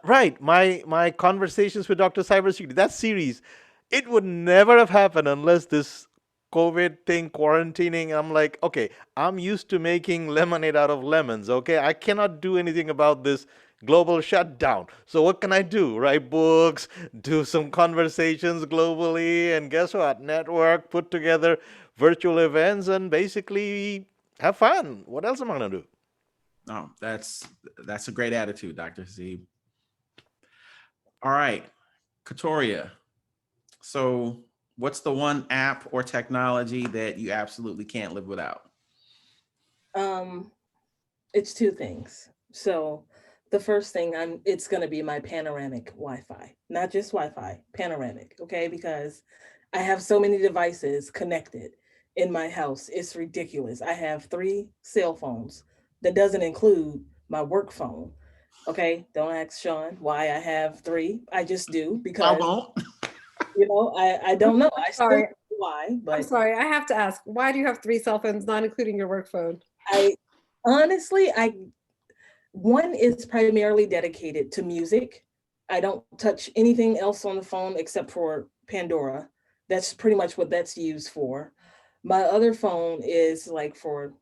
Right. My conversations with Dr. Cybersecurity, that series, it would never have happened unless this COVID thing, quarantining. I'm like, okay, I'm used to making lemonade out of lemons. Okay, I cannot do anything about this global shutdown. So what can I do? Write books, do some conversations globally, and guess what? Network, put together virtual events, and basically have fun. What else am I gonna do? No, that's a great attitude, Dr. Zeeb. All right, Katoria. So what's the one app or technology that you absolutely can't live without? Um, it's two things. So the first thing it's gonna be my panoramic Wi-Fi, not just Wi-Fi, panoramic, okay? Because I have so many devices connected in my house. It's ridiculous. I have 3 cell phones. That doesn't include my work phone. Okay, don't ask Shaun why I have 3. I just do I because won't. I don't know. I still don't Sorry, know why, I'm but sorry. I have to ask, why do you have 3 cell phones, not including your work phone? I honestly one is primarily dedicated to music. I don't touch anything else on the phone except for Pandora. That's pretty much what that's used for. My other phone is like for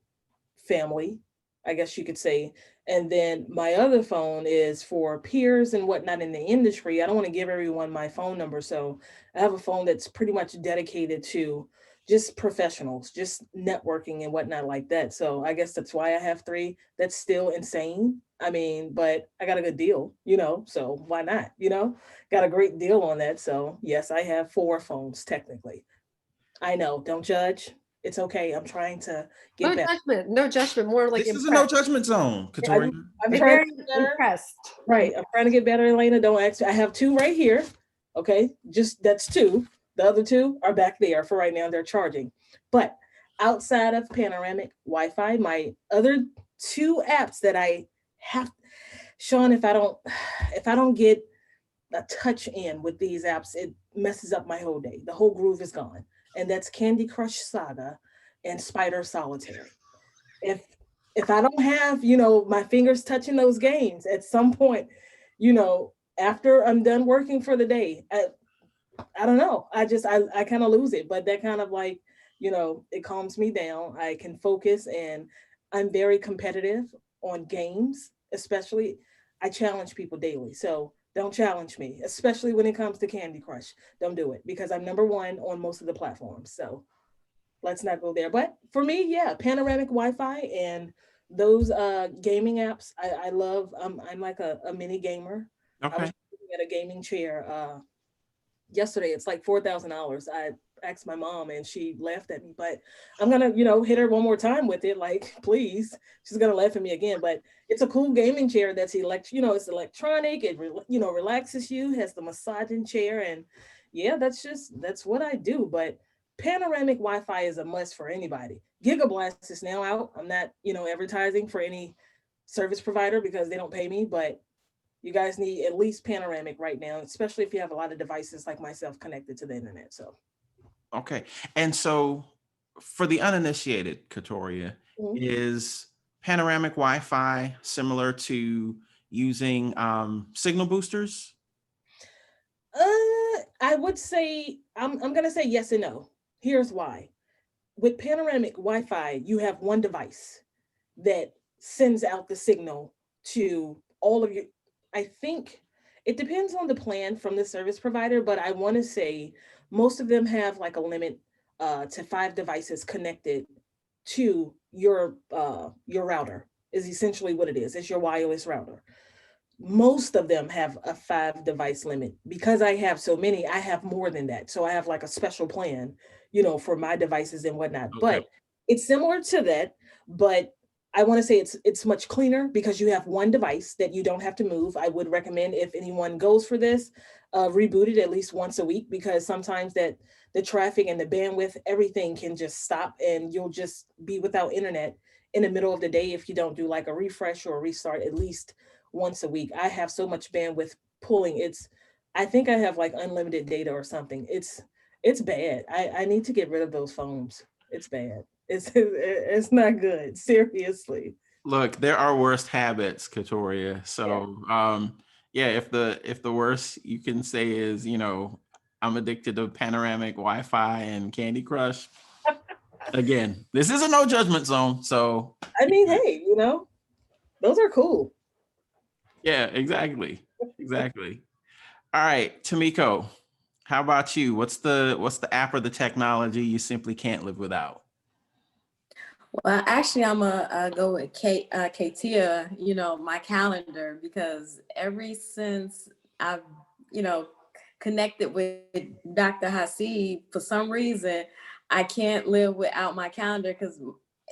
family, I guess you could say. And then my other phone is for peers and whatnot in the industry. I don't want to give everyone my phone number. So I have a phone that's pretty much dedicated to just professionals, just networking and whatnot like that. So I guess that's why I have 3. That's still insane. I mean, but I got a good deal, so why not? Got a great deal on that. So yes, I have 4 phones technically. I know, don't judge. It's okay. I'm trying to No get better. judgment, no judgment, more like This is a no impressed. judgment zone, Katoria. I'm You're trying very to get better. impressed. Right. I'm trying to get better, Elena. Don't ask me. I have 2 right here. Okay. Just that's 2. The other 2 are back there for right now. They're charging. But outside of Panoramic Wi-Fi, my other 2 apps that I have, Shaun, if I don't get a touch in with these apps, it messes up my whole day. The whole groove is gone. And that's Candy Crush Saga and Spider Solitaire. If I don't have, my fingers touching those games at some point, after I'm done working for the day, I don't know. I kind of lose it, but that kind of like, it calms me down. I can focus, and I'm very competitive on games, especially I challenge people daily. So don't challenge me, especially when it comes to Candy Crush. Don't do it because I'm number 1 on most of the platforms. So let's not go there. But for me, yeah, Panoramic Wi-Fi and those gaming apps, I love. I'm like a mini gamer. I Okay. was looking at a gaming chair yesterday. It's like $4,000. I asked my mom and she laughed at me, but I'm gonna, hit her one more time with it. Like, please, she's gonna laugh at me again. But it's a cool gaming chair that's it's electronic. It relaxes you. Has the massaging chair, and yeah, that's what I do. But Panoramic Wi-Fi is a must for anybody. Gigablast is now out. I'm not, advertising for any service provider because they don't pay me, but you guys need at least Panoramic right now, especially if you have a lot of devices like myself connected to the internet. So, Okay. And so for the uninitiated, Katoria, Mhm. is Panoramic Wi-Fi similar to using signal boosters? I would say I'm gonna say yes and no. Here's why. With Panoramic Wi-Fi, you have one device that sends out the signal to all of your. I think it depends on the plan from the service provider, but I want to say most of them have like a limit to 5 devices connected to your router. Is essentially what it is. It's your wireless router. Most of them have a 5 device limit. Because I have so many, I have more than that. So I have like a special plan, for my devices and whatnot. Okay. But it's similar to that, but I want to say it's much cleaner because you have one device that you don't have to move. I would recommend, if anyone goes for this, reboot it at least once a week, because sometimes that the traffic and the bandwidth, everything can just stop and you'll just be without internet in the middle of the day if you don't do like a refresh or a restart at least once a week. I have so much bandwidth pulling. I think I have like unlimited data or something. It's bad. I need to get rid of those phones. It's bad. It's not good. Seriously. Look, there are worst habits, Katoria. So yeah, if the worst you can say is, I'm addicted to Panoramic Wi-Fi and Candy Crush. Again, this is a no judgment zone. So I mean, hey, those are cool. yeah, exactly. Exactly. All right, Tamiko, how about you? What's the app or the technology you simply can't live without? Well, actually, I'm a go with Katia, my calendar, because ever since I've, connected with Dr. Hasib, for some reason, I can't live without my calendar because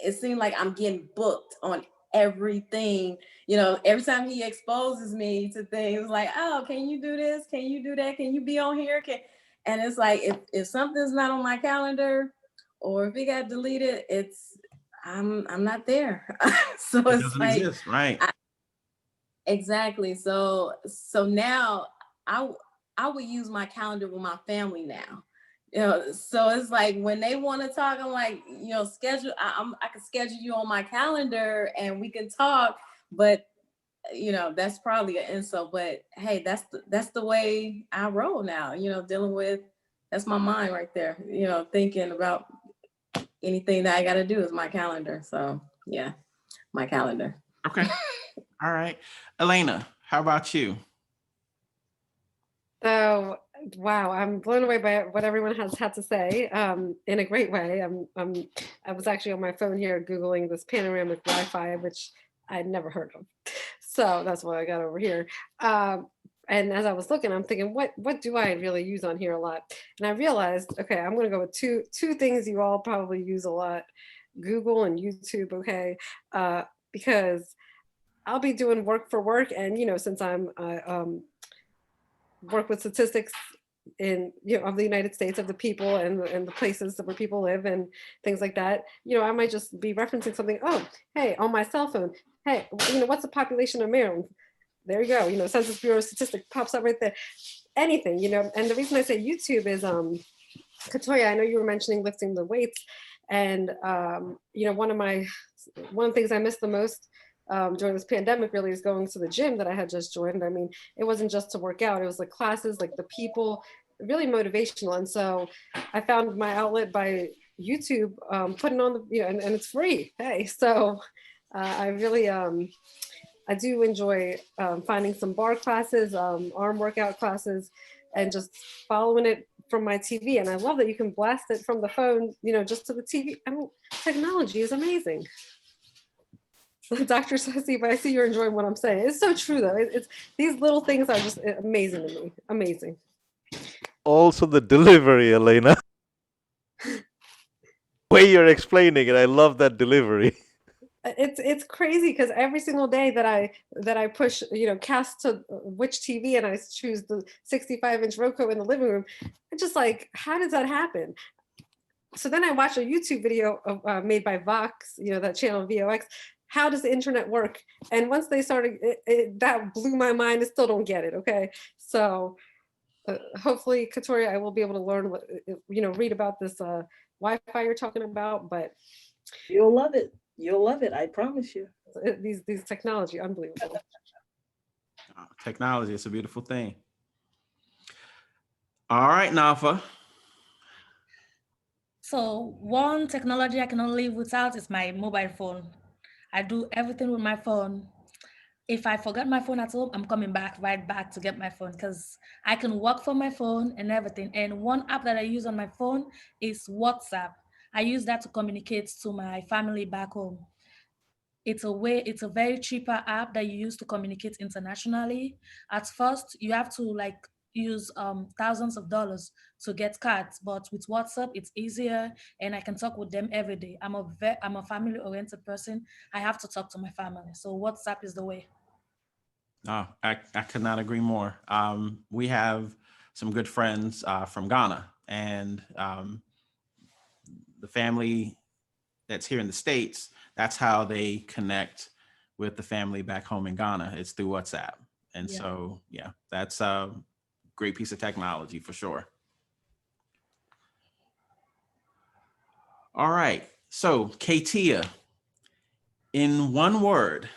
it seems like I'm getting booked on everything. Every time he exposes me to things like, oh, can you do this? Can you do that? Can you be on here? And it's like, if something's not on my calendar or if it got deleted, I'm not there. So It it's doesn't like, exist, right? exactly. So now I would use my calendar with my family now. So it's like when they want to talk, I'm like, schedule. I can schedule you on my calendar and we can talk. But that's probably an insult. But hey, that's the way I roll now. Dealing with, that's my mind right there. Thinking about anything that I got to do is my calendar. So yeah, my calendar. Okay. All right. Elena, how about you? So, wow, I'm blown away by what everyone has had to say in a great way. I was actually on my phone here Googling this panoramic Wi-Fi, which I'd never heard of. So that's what I got over here. And as I was looking, I'm thinking, what do I really use on here a lot? And I realized, okay, I'm going to go with two things you all probably use a lot: Google and YouTube. Okay, because I'll be doing work for work, and since I work with statistics in of the United States, of the people and the places where people live and things like that, I might just be referencing something. Oh, hey, on my cell phone. Hey, what's the population of Maryland? There you go. Census Bureau statistic pops up right there. Anything. And the reason I say YouTube is Katoya, I know you were mentioning lifting the weights, and one of the things I miss the most during this pandemic really is going to the gym that I had just joined. I mean, it wasn't just to work out; it was the classes, like the people, really motivational. And so I found my outlet by YouTube, putting on and it's free. Hey, so I really I do enjoy finding some bar classes, arm workout classes, and just following it from my TV. And I love that you can blast it from the phone, just to the TV. I mean, technology is amazing. Dr. Hasib, I see you're enjoying what I'm saying. It's so true, though. It's these little things are just amazing to me. Amazing. Also, the delivery, Elena. Way you're explaining it, I love that delivery. It's crazy because every single day that I push cast to which TV, and I choose the 65-inch Roku in the living room, it's just like, how does that happen? So then I watch a YouTube video made by Vox, that channel VOX. How does the internet work? And once they started, that blew my mind. I still don't get it. Okay, so hopefully, Katoria, I will be able to learn what read about this Wi-Fi you're talking about. But You'll love it. You'll love it. I promise you. These technology, unbelievable. Technology, it's a beautiful thing. All right, Nafa. So one technology I cannot live without is my mobile phone. I do everything with my phone. If I forget my phone at home, I'm coming right back to get my phone because I can work from my phone and everything. And one app that I use on my phone is WhatsApp. I use that to communicate to my family back home. It's a very cheaper app that you use to communicate internationally. At first, you have to use thousands of dollars to get cards, but with WhatsApp, it's easier and I can talk with them every day. I'm a family oriented person. I have to talk to my family. So WhatsApp is the way. Oh, I could not agree more. We have some good friends from Ghana, and the family that's here in the States, that's how they connect with the family back home in Ghana. It's through WhatsApp. And so, yeah, that's a great piece of technology for sure. All right. So, Katia, in one word,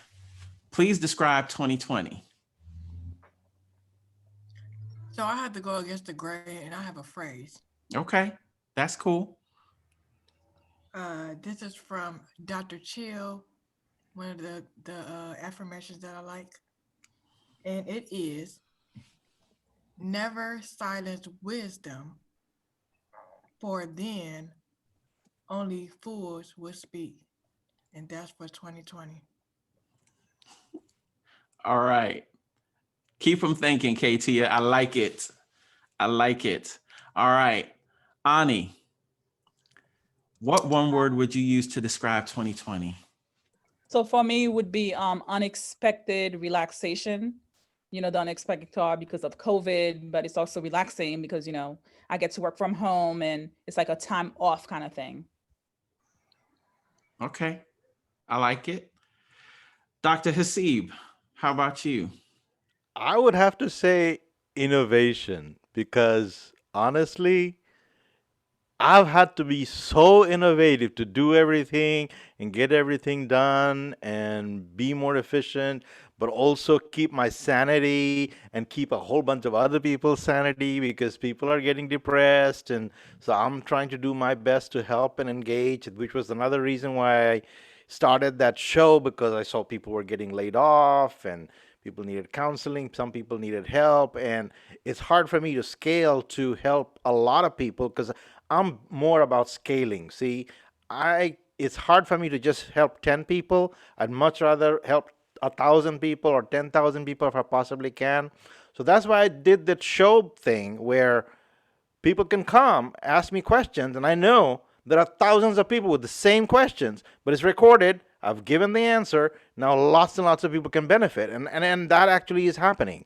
please describe 2020. So I had to go against the grain, and I have a phrase. Okay, that's cool. This is from Dr. Chill, one of the affirmations that I like. And it is, never silence wisdom, for then only fools will speak. And that's for 2020. All right. Keep them thinking, Katia. I like it. I like it. All right. Ani, what one word would you use to describe 2020? So for me, it would be unexpected relaxation. The unexpected car because of COVID, but it's also relaxing because, I get to work from home and it's like a time off kind of thing. Okay. I like it. Dr. Hasib, how about you? I would have to say innovation because honestly, I've had to be so innovative to do everything and get everything done and be more efficient, but also keep my sanity and keep a whole bunch of other people's sanity because people are getting depressed. And so I'm trying to do my best to help and engage, which was another reason why I started that show because I saw people were getting laid off and people needed counseling, some people needed help, and it's hard for me to scale to help a lot of people because I'm more about scaling. See, it's hard for me to just help 10 people. I'd much rather help 1,000 people or 10,000 people if I possibly can. So that's why I did that show thing where people can come, ask me questions, and I know there are thousands of people with the same questions, but it's recorded. I've given the answer. Now lots and lots of people can benefit, and that actually is happening.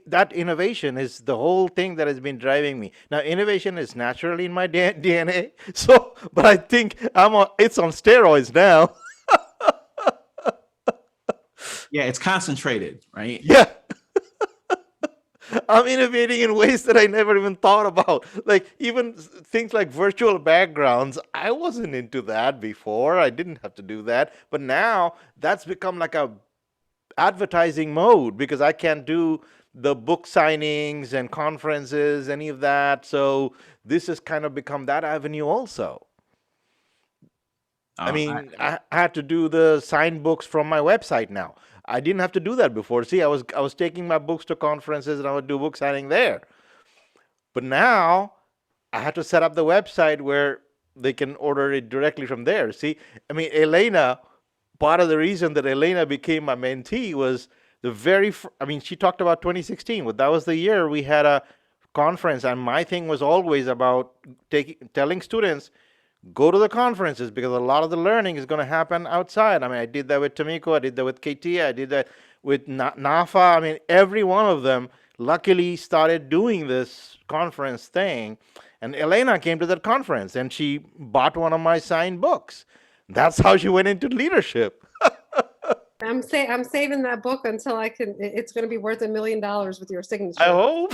That innovation is the whole thing that has been driving me. Now innovation is naturally in my DNA. So, but I think it's on steroids now. Yeah, it's concentrated, right? Yeah. I'm innovating in ways that I never even thought about. Like even things like virtual backgrounds, I wasn't into that before. I didn't have to do that. But now that's become like a advertising mode because I can't do the book signings and conferences, any of that. So this has kind of become that avenue also. I mean, I had to do the signed books from my website now. I didn't have to do that before. See, I was taking my books to conferences and I would do book signing there. But now I had to set up the website where they can order it directly from there. See, I mean, Elena, part of the reason that Elena became my mentee was I mean, she talked about 2016, but that was the year we had a conference, and my thing was always about telling students go to the conferences because a lot of the learning is going to happen outside. I mean, I did that with Tomiko, I did that with KT, I did that with NAFA. I mean, every one of them luckily started doing this conference thing. And Elena came to that conference and she bought one of my signed books. That's how she went into leadership. I'm saving that book until I can. It's going to be worth $1 million with your signature. I hope.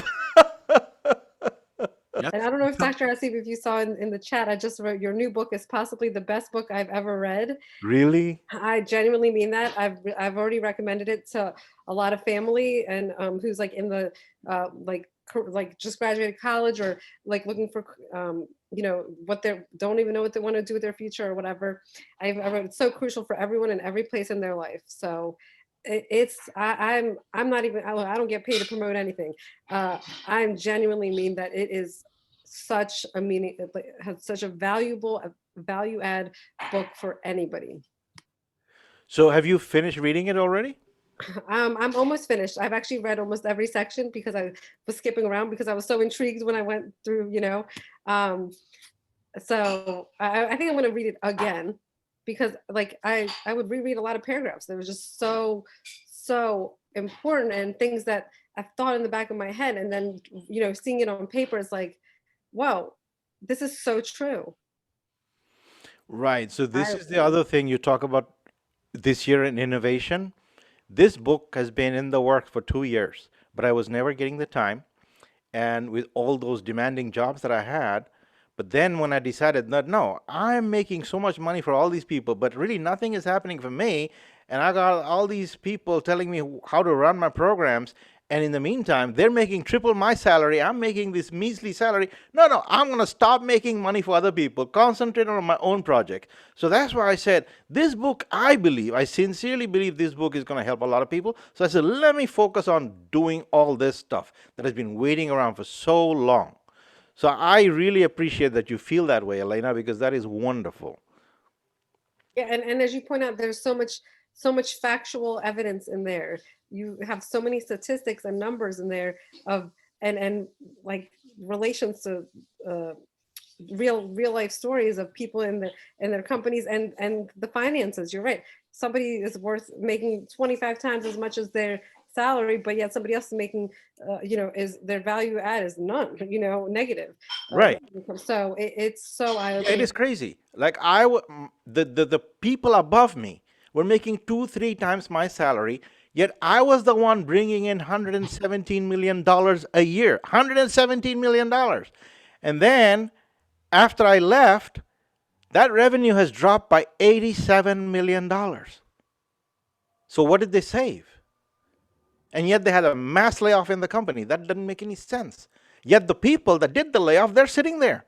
And I don't know if Dr. Hasib, if you saw in the chat, I just wrote your new book is possibly the best book I've ever read. Really? I genuinely mean that. I've already recommended it to a lot of family and who's like in the like just graduated college or like looking for what they don't even know what they want to do with their future or whatever. I wrote it's so crucial for everyone in every place in their life. So I'm not even, I don't get paid to promote anything. I'm genuinely mean that it is such a meaning, it has such a value add book for anybody. So have you finished reading it already? I'm almost finished. I've actually read almost every section because I was skipping around because I was so intrigued when I went through, so I think I'm going to read it again because like I would reread a lot of paragraphs. They were just so important and things that I've thought in the back of my head. And then, seeing it on paper is like, whoa, this is so true. Right. So this is the other thing you talk about this year in innovation. This book has been in the works for 2 years, but I was never getting the time. And with all those demanding jobs that I had, but then when I decided that, no, I'm making so much money for all these people, but really nothing is happening for me. And I got all these people telling me how to run my programs. And in the meantime, they're making triple my salary. I'm making this measly salary. No, I'm going to stop making money for other people, concentrate on my own project. So that's why I said, this book, I sincerely believe this book is going to help a lot of people. So I said, let me focus on doing all this stuff that has been waiting around for so long. So I really appreciate that you feel that way, Elena, because that is wonderful. Yeah, and as you point out, there's so much factual evidence in there. You have so many statistics and numbers in there of and like relations to real life stories of people in their companies and the finances. You're right. Somebody is worth making 25 times as much as their salary, but yet somebody else is making is their value add is none, negative. Right. So it's so eye-opening. It is crazy. Like the people above me were making 2-3 times my salary, yet I was the one bringing in $117 million a year. $117 million. And then after I left, that revenue has dropped by $87 million. So what did they save? And yet they had a mass layoff in the company. That doesn't make any sense. Yet the people that did the layoff, they're sitting there,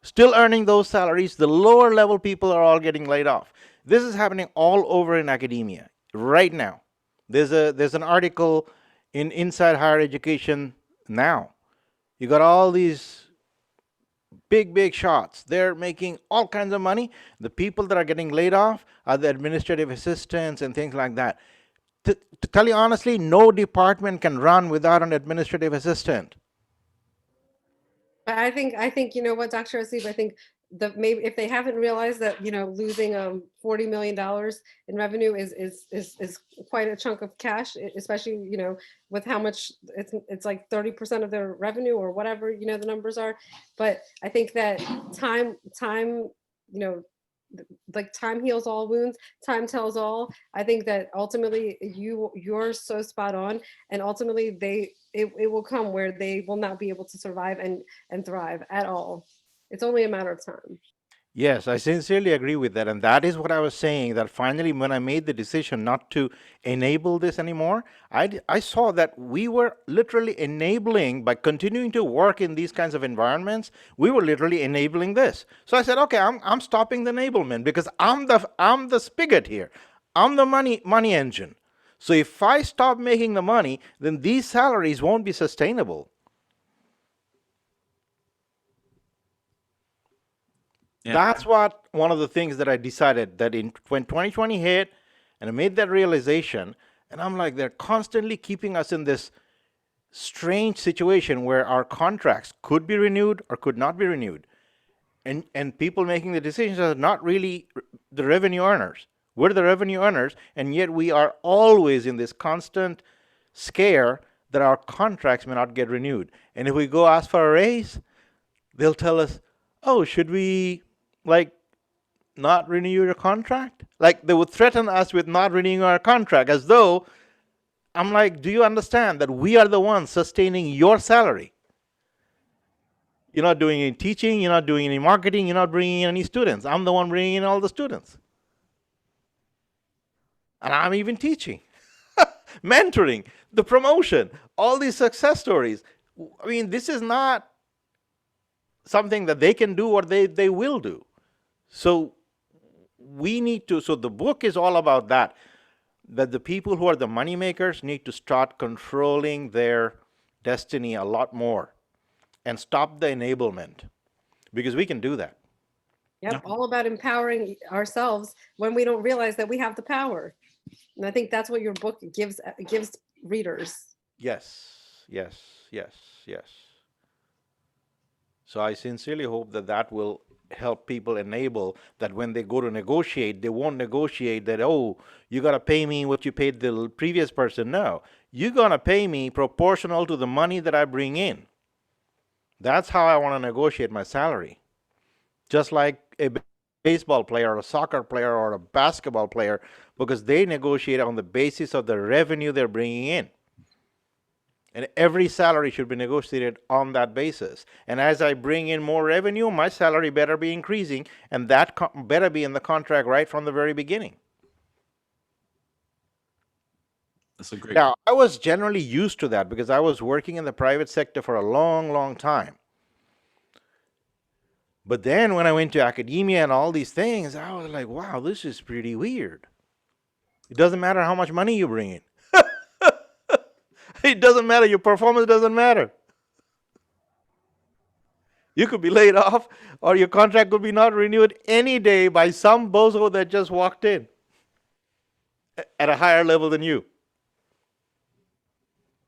still earning those salaries. The lower level people are all getting laid off. This is happening all over in academia right now. There's an article in Inside Higher Education now. You got all these big shots. They're making all kinds of money. The people that are getting laid off are the administrative assistants and things like that. to tell you honestly, no department can run without an administrative assistant. But I think you know what, Dr. Hasib, I think maybe if they haven't realized that, losing $40 million in revenue is quite a chunk of cash, especially, with how much it's like 30% of their revenue or whatever, the numbers are. But I think that time, like time heals all wounds, time tells all. I think that ultimately you're so spot on, and ultimately it will come where they will not be able to survive and thrive at all. It's only a matter of time. Yes, I sincerely agree with that. And that is what I was saying, that finally, when I made the decision not to enable this anymore, I saw that we were literally enabling, by continuing to work in these kinds of environments, we were literally enabling this. So I said, okay, I'm stopping the enablement, because I'm the spigot here. I'm the money engine. So if I stop making the money, then these salaries won't be sustainable. Yeah. That's what one of the things that I decided, that when 2020 hit and I made that realization, and I'm like, they're constantly keeping us in this strange situation where our contracts could be renewed or could not be renewed. And people making the decisions are not really the revenue earners. We're the revenue earners, and yet we are always in this constant scare that our contracts may not get renewed. And if we go ask for a raise, they'll tell us, oh, should we not renew your contract? Like they would threaten us with not renewing our contract, as though, I'm like, do you understand that we are the ones sustaining your salary? You're not doing any teaching, you're not doing any marketing, you're not bringing in any students. I'm the one bringing in all the students. And I'm even teaching, mentoring, the promotion, all these success stories. I mean, this is not something that they can do or they will do. So we need to, so the book is all about that the people who are the money makers need to start controlling their destiny a lot more and stop the enablement, because we can do that. Yep, all about empowering ourselves when we don't realize that we have the power. And I think that's what your book gives readers. Yes. So I sincerely hope that will help people enable that when they go to negotiate, they won't negotiate that, oh, you got to pay me what you paid the previous person. No, you're going to pay me proportional to the money that I bring in. That's how I want to negotiate my salary. Just like a baseball player or a soccer player or a basketball player, because they negotiate on the basis of the revenue they're bringing in. And every salary should be negotiated on that basis. And as I bring in more revenue, my salary better be increasing, and that better be in the contract right from the very beginning. That's a great. Now, I was generally used to that because I was working in the private sector for a long, long time. But then when I went to academia and all these things, I was like, wow, this is pretty weird. It doesn't matter how much money you bring in. It doesn't matter. Your performance doesn't matter. You could be laid off, or your contract could be not renewed any day by some bozo that just walked in at a higher level than you.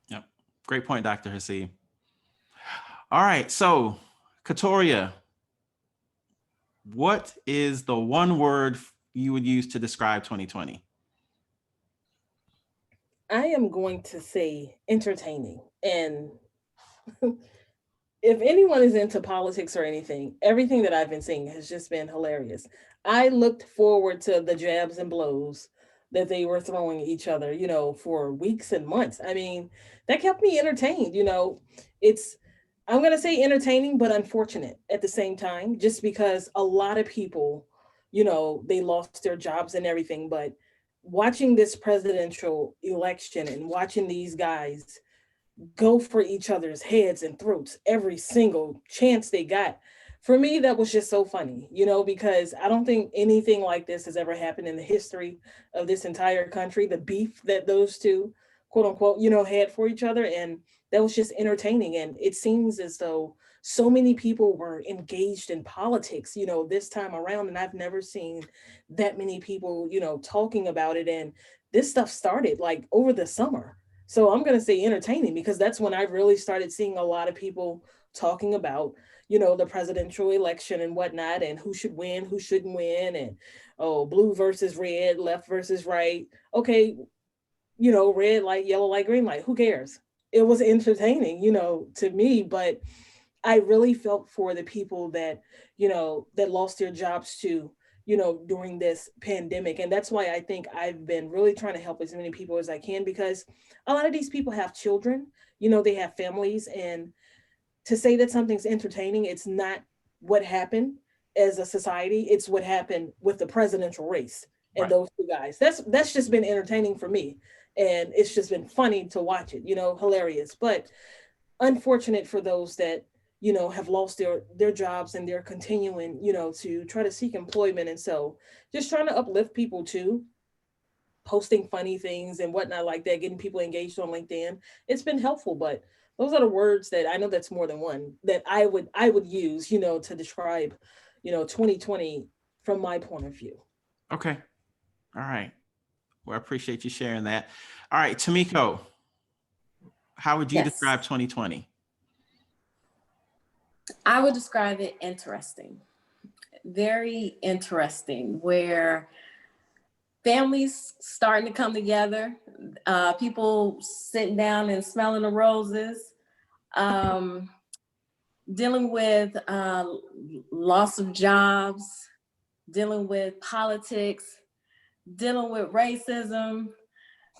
Yep. Great point, Dr. Hasib. All right. So, Katoria, what is the one word you would use to describe 2020? I am going to say entertaining. And if anyone is into politics or anything, everything that I've been seeing has just been hilarious. I looked forward to the jabs and blows that they were throwing each other, for weeks and months. I mean, that kept me entertained. I'm going to say entertaining, but unfortunate at the same time, just because a lot of people, they lost their jobs and everything. But watching this presidential election and watching these guys go for each other's heads and throats every single chance they got, for me, that was just so funny, because I don't think anything like this has ever happened in the history of this entire country, the beef that those two, quote unquote, had for each other. And that was just entertaining. And it seems as though so many people were engaged in politics, this time around. And I've never seen that many people, talking about it. And this stuff started like over the summer. So I'm going to say entertaining, because that's when I really started seeing a lot of people talking about, the presidential election and whatnot, and who should win, who shouldn't win, and oh, blue versus red, left versus right. Okay, red light, yellow light, green light, who cares? It was entertaining, to me, but I really felt for the people that, that lost their jobs too, during this pandemic. And that's why I think I've been really trying to help as many people as I can, because a lot of these people have children, they have families, and to say that something's entertaining, it's not what happened as a society, it's what happened with the presidential race and Right. those two guys. That's just been entertaining for me. And it's just been funny to watch it, hilarious. But unfortunate for those that, have lost their jobs, and they're continuing, to try to seek employment. And so just trying to uplift people too, posting funny things and whatnot like that, getting people engaged on LinkedIn. It's been helpful, but those are the words that I know, that's more than one, that I would use, to describe, 2020 from my point of view. Okay. All right. Well, I appreciate you sharing that. All right, Tamiko, how would you Yes. describe 2020? I would describe it interesting, very interesting, where families starting to come together, people sitting down and smelling the roses, dealing with loss of jobs, dealing with politics, dealing with racism,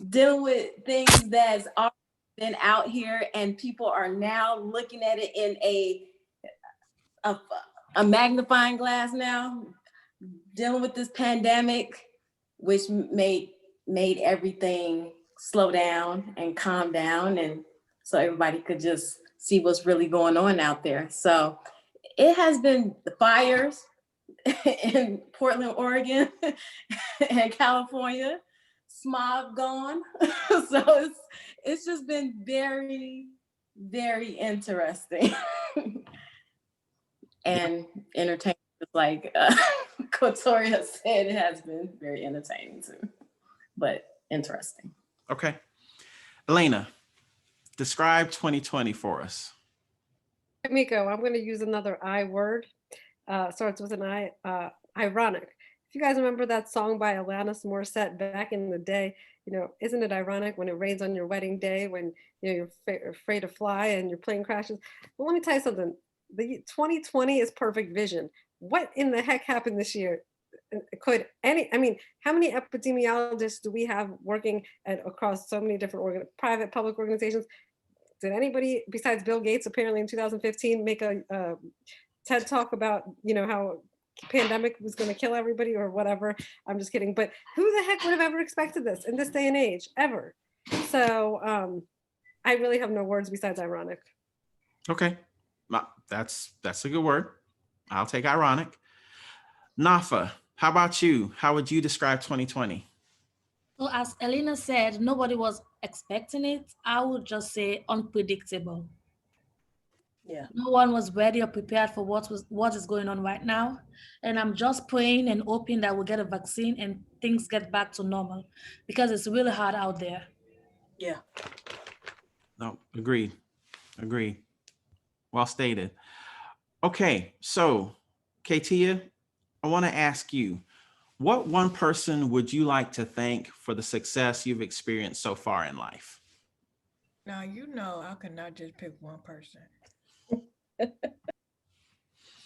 dealing with things that's already been out here, and people are now looking at it in a magnifying glass now, dealing with this pandemic, which made everything slow down and calm down, and so everybody could just see what's really going on out there. So it has been the fires in Portland, Oregon, and California, smog gone. So it's just been very, very interesting and entertaining. Like Kotoria said, it has been very entertaining too, but interesting. Okay. Elena, describe 2020 for us. Miko, I'm going to use another I word. Starts with an I, ironic. If you guys remember that song by Alanis Morissette back in the day, isn't it ironic when it rains on your wedding day, when you're afraid to fly and your plane crashes? Well, let me tell you something. The 2020 is perfect vision. What in the heck happened this year? How many epidemiologists do we have working across so many different private, public organizations? Did anybody besides Bill Gates apparently in 2015 make a TED talk about, how pandemic was going to kill everybody or whatever? I'm just kidding. But who the heck would have ever expected this in this day and age, ever? So I really have no words besides ironic. Okay. That's a good word. I'll take ironic. Nafa, how about you? How would you describe 2020? So as Elena said, nobody was expecting it. I would just say unpredictable. Yeah. No one was ready or prepared for what is going on right now. And I'm just praying and hoping that we'll get a vaccine and things get back to normal, because it's really hard out there. Yeah. No, agreed. Well stated. Okay, so Katia, I want to ask you, what one person would you like to thank for the success you've experienced so far in life? Now, I could not just pick one person.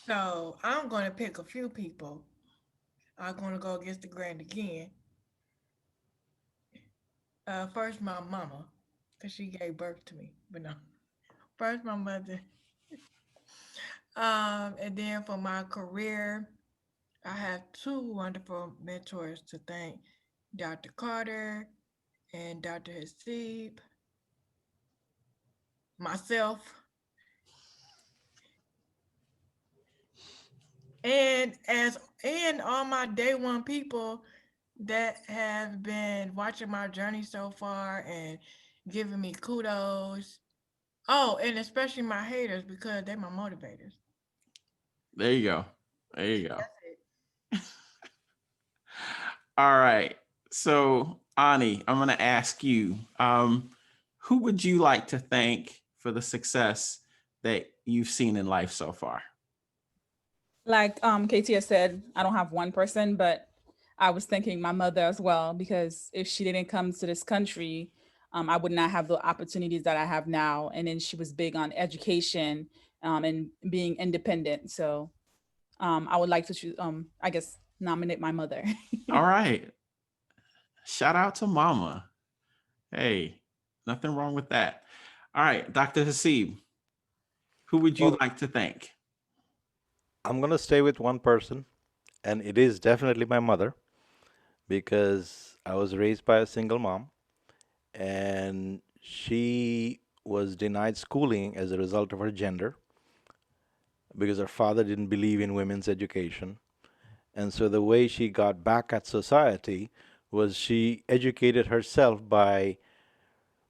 So I'm going to pick a few people. I'm going to go against the grain again. First, my mama, because she gave birth to me. But no, first my mother. And then for my career, I have two wonderful mentors to thank, Dr. Carter and Dr. Hasib, myself, and all my day one people that have been watching my journey so far and giving me kudos Oh, and especially my haters because they're my motivators. There you go. There you go. That's it. All right. So, Ani, I'm going to ask you, who would you like to thank for the success that you've seen in life so far? Like Katia said, I don't have one person, but I was thanking my mother as well, because if she didn't come to this country, I would not have the opportunities that I have now. And then she was big on education and being independent. So I would like to choose, I guess, nominate my mother. All right. Shout out to mama. Hey, nothing wrong with that. All right, Dr. Hasib, who would you Well, like to thank? I'm going to stay with one person, and it is definitely my mother because I was raised by a single mom, and she was denied schooling as a result of her gender because her father didn't believe in women's education. And so the way she got back at society was she educated herself by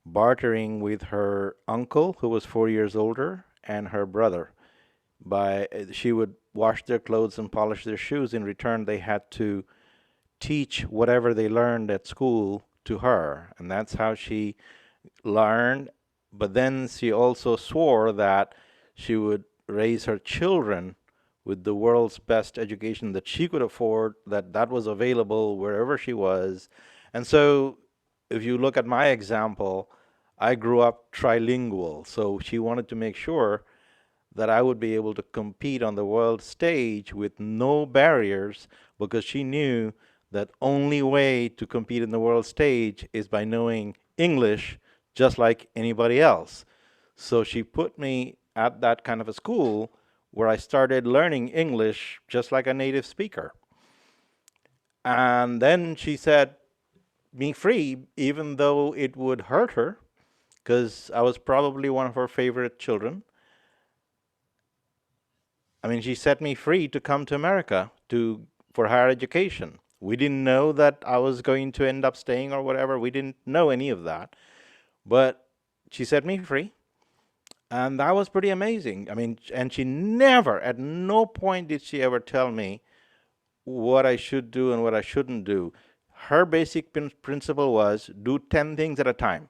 bartering with her uncle, who was 4 years older, and her brother. By she would wash their clothes and polish their shoes. In return, they had to teach whatever they learned at school to her, and that's how she learned. But then she also swore that she would raise her children with the world's best education that she could afford, that was available wherever she was. And so if you look at my example, I grew up trilingual. So she wanted to make sure that I would be able to compete on the world stage with no barriers, because she knew that only way to compete in the world stage is by knowing English just like anybody else. So she put me at that kind of a school where I started learning English just like a native speaker. And then she set me free, even though it would hurt her, because I was probably one of her favorite children. I mean, she set me free to come to America for higher education. We didn't know that I was going to end up staying or whatever. We didn't know any of that. But she set me free. And that was pretty amazing. I mean, and she never, at no point did she ever tell me what I should do and what I shouldn't do. Her basic principle was do 10 things at a time.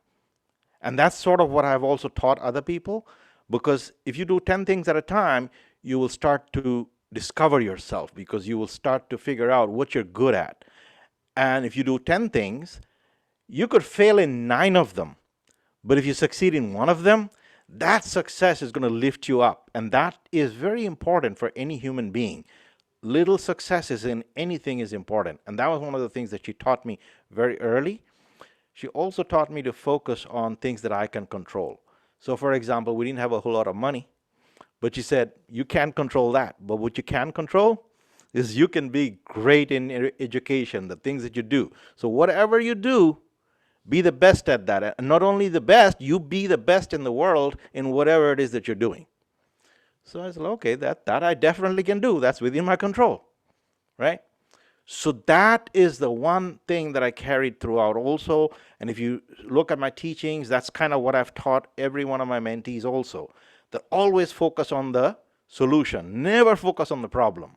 And that's sort of what I've also taught other people, because if you do 10 things at a time, you will start to discover yourself, because you will start to figure out what you're good at. And if you do 10 things, you could fail in 9 of them. But if you succeed in one of them, that success is going to lift you up. And that is very important for any human being. Little successes in anything is important. And that was one of the things that she taught me very early. She also taught me to focus on things that I can control. So, for example, we didn't have a whole lot of money, but she said, you can't control that. But what you can control is you can be great in education, the things that you do. So whatever you do, be the best at that. And not only the best, you be the best in the world in whatever it is that you're doing. So I said, okay, that I definitely can do. That's within my control, right? So that is the one thing that I carried throughout also. And if you look at my teachings, that's kind of what I've taught every one of my mentees also. That always focus on the solution, never focus on the problem.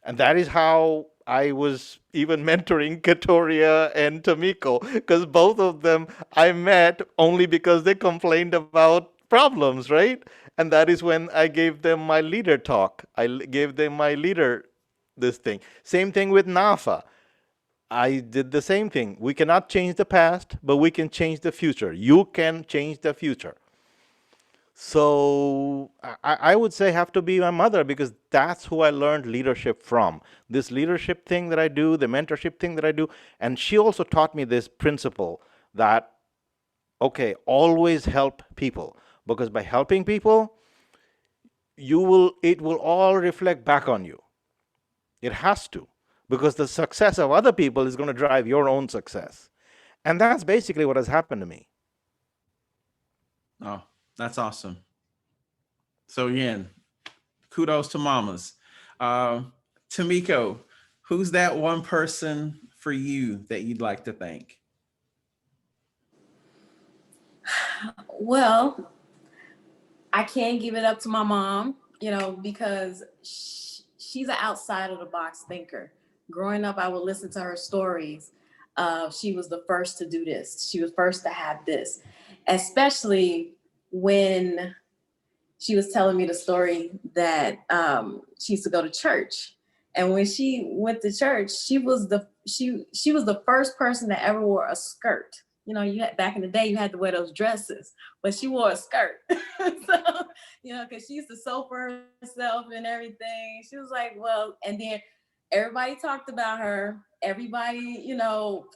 And that is how I was even mentoring Katoria and Tamiko, because both of them I met only because they complained about problems, right? And that is when I gave them my leader talk. Gave them my leader this thing. Same thing with NAFA. I did the same thing. We cannot change the past, but we can change the future. You can change the future. So I would say have to be my mother, because that's who I learned leadership from. This leadership thing that I do, the mentorship thing that I do. And she also taught me this principle that, okay, always help people, because by helping people, it will all reflect back on you. It has to, because the success of other people is going to drive your own success. And that's basically what has happened to me. Oh, that's awesome. So again, kudos to mamas. Tamiko, who's that one person for you that you'd like to thank? Well, I can't give it up to my mom, because she's an outside of the box thinker. Growing up, I would listen to her stories. She was the first to do this. She was first to have this, especially when she was telling me the story that she used to go to church. And when she went to church, she was the first person that ever wore a skirt. Back in the day, you had to wear those dresses, but she wore a skirt. So, because she used to sew for herself and everything. She was like, well, and then everybody talked about her. Everybody,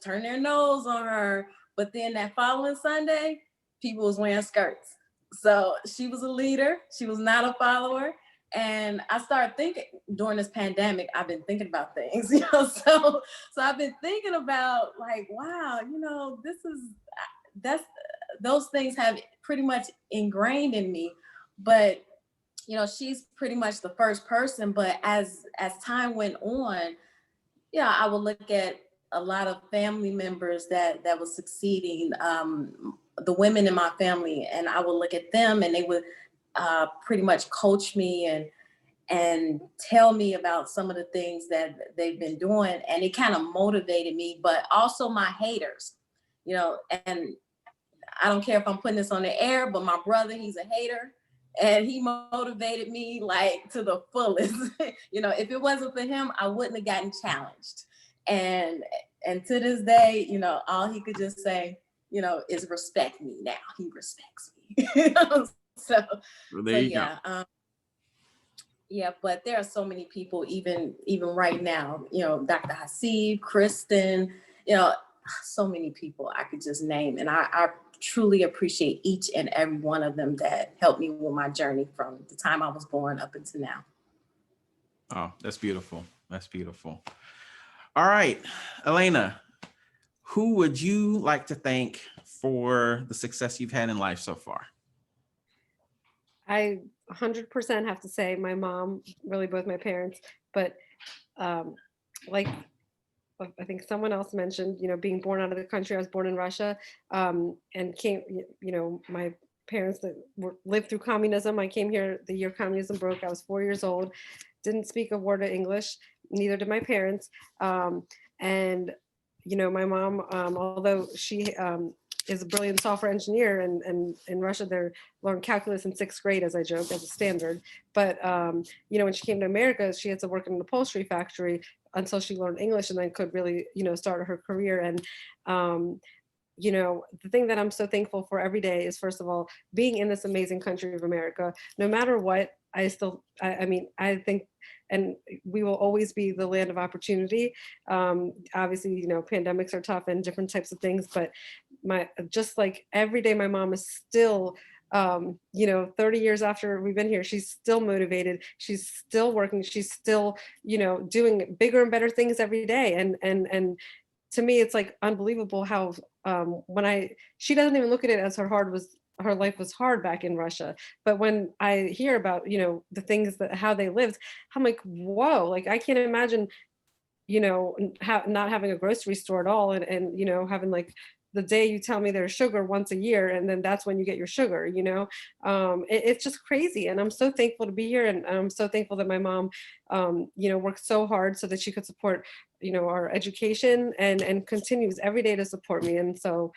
turned their nose on her. But then that following Sunday, people was wearing skirts. So she was a leader. She was not a follower. And I started thinking during this pandemic, I've been thinking about things, so I've been thinking about like, wow, those things have pretty much ingrained in me. But, she's pretty much the first person. But as time went on, I would look at a lot of family members that was succeeding, the women in my family, and I would look at them and they would pretty much coach me and tell me about some of the things that they've been doing. And it kind of motivated me, but also my haters, and I don't care if I'm putting this on the air, but my brother, he's a hater. And he motivated me like to the fullest. If it wasn't for him, I wouldn't have gotten challenged. And to this day, all he could just say, is respect me now. He respects me. So there you go. Yeah, but there are so many people, even right now, Dr. Hasib, Kristen, so many people I could just name. And I truly appreciate each and every one of them that helped me with my journey from the time I was born up until now. Oh, that's beautiful. That's beautiful. All right, Elena, who would you like to thank for the success you've had in life so far? I 100% have to say my mom, really both my parents, but like I think someone else mentioned, being born out of the country. I was born in Russia and came, my parents that lived through communism. I came here the year communism broke. I was 4 years old, didn't speak a word of English, neither did my parents. And, my mom, although she is a brilliant software engineer, and in Russia, they're learning calculus in 6th grade, as I joke, as a standard. But, when she came to America, she had to work in an upholstery factory until she learned English and then could really, start her career. And, the thing that I'm so thankful for every day is, first of all, being in this amazing country of America. No matter what, I think, and we will always be the land of opportunity. Obviously, pandemics are tough and different types of things, but just like every day, my mom is still 30 years after we've been here, she's still motivated. She's still working. She's still, doing bigger and better things every day. And to me, it's like unbelievable how she doesn't even look at it as her life was hard back in Russia. But when I hear about, the things how they lived, I'm like, whoa, like I can't imagine, not having a grocery store at all. And having like, the day you tell me there's sugar once a year, and then that's when you get your sugar, it's just crazy. And I'm so thankful to be here. And I'm so thankful that my mom, worked so hard so that she could support, our education and continues every day to support me. And so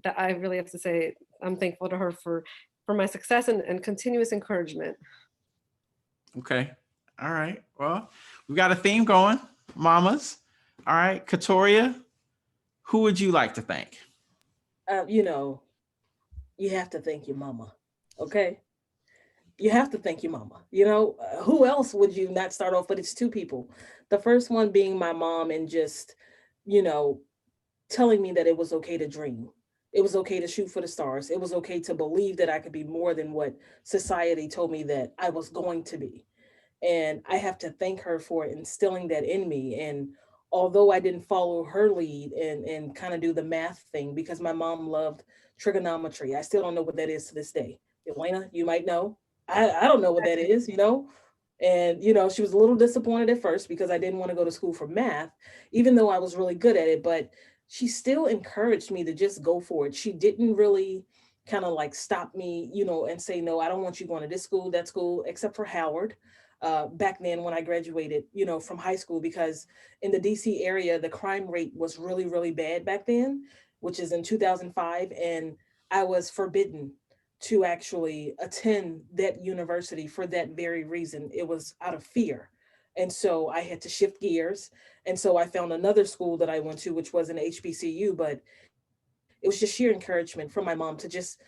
that I really have to say, I'm thankful to her for my success and continuous encouragement. Okay. All right. Well, we've got a theme going, mamas. All right. Katoria, who would you like to thank? You have to thank your mama. Okay. You have to thank your mama. Who else would you not start off with? It's two people. The first one being my mom, and just, telling me that it was okay to dream. It was okay to shoot for the stars. It was okay to believe that I could be more than what society told me that I was going to be. And I have to thank her for instilling that in me. And although I didn't follow her lead and kind of do the math thing, because my mom loved trigonometry, I still don't know what that is to this day. Elena, you might know. I don't know what that is, And, she was a little disappointed at first because I didn't want to go to school for math, even though I was really good at it. But she still encouraged me to just go for it. She didn't really kind of like stop me, you know, and say, no, I don't want you going to this school, that school, except for Howard. Back then when I graduated, you know, from high school, because in the DC area, the crime rate was really, really bad back then, which is in 2005. And I was forbidden to actually attend that university for that very reason. It was out of fear. And so I had to shift gears. And so I found another school that I went to, which was an HBCU, but it was just sheer encouragement from my mom to just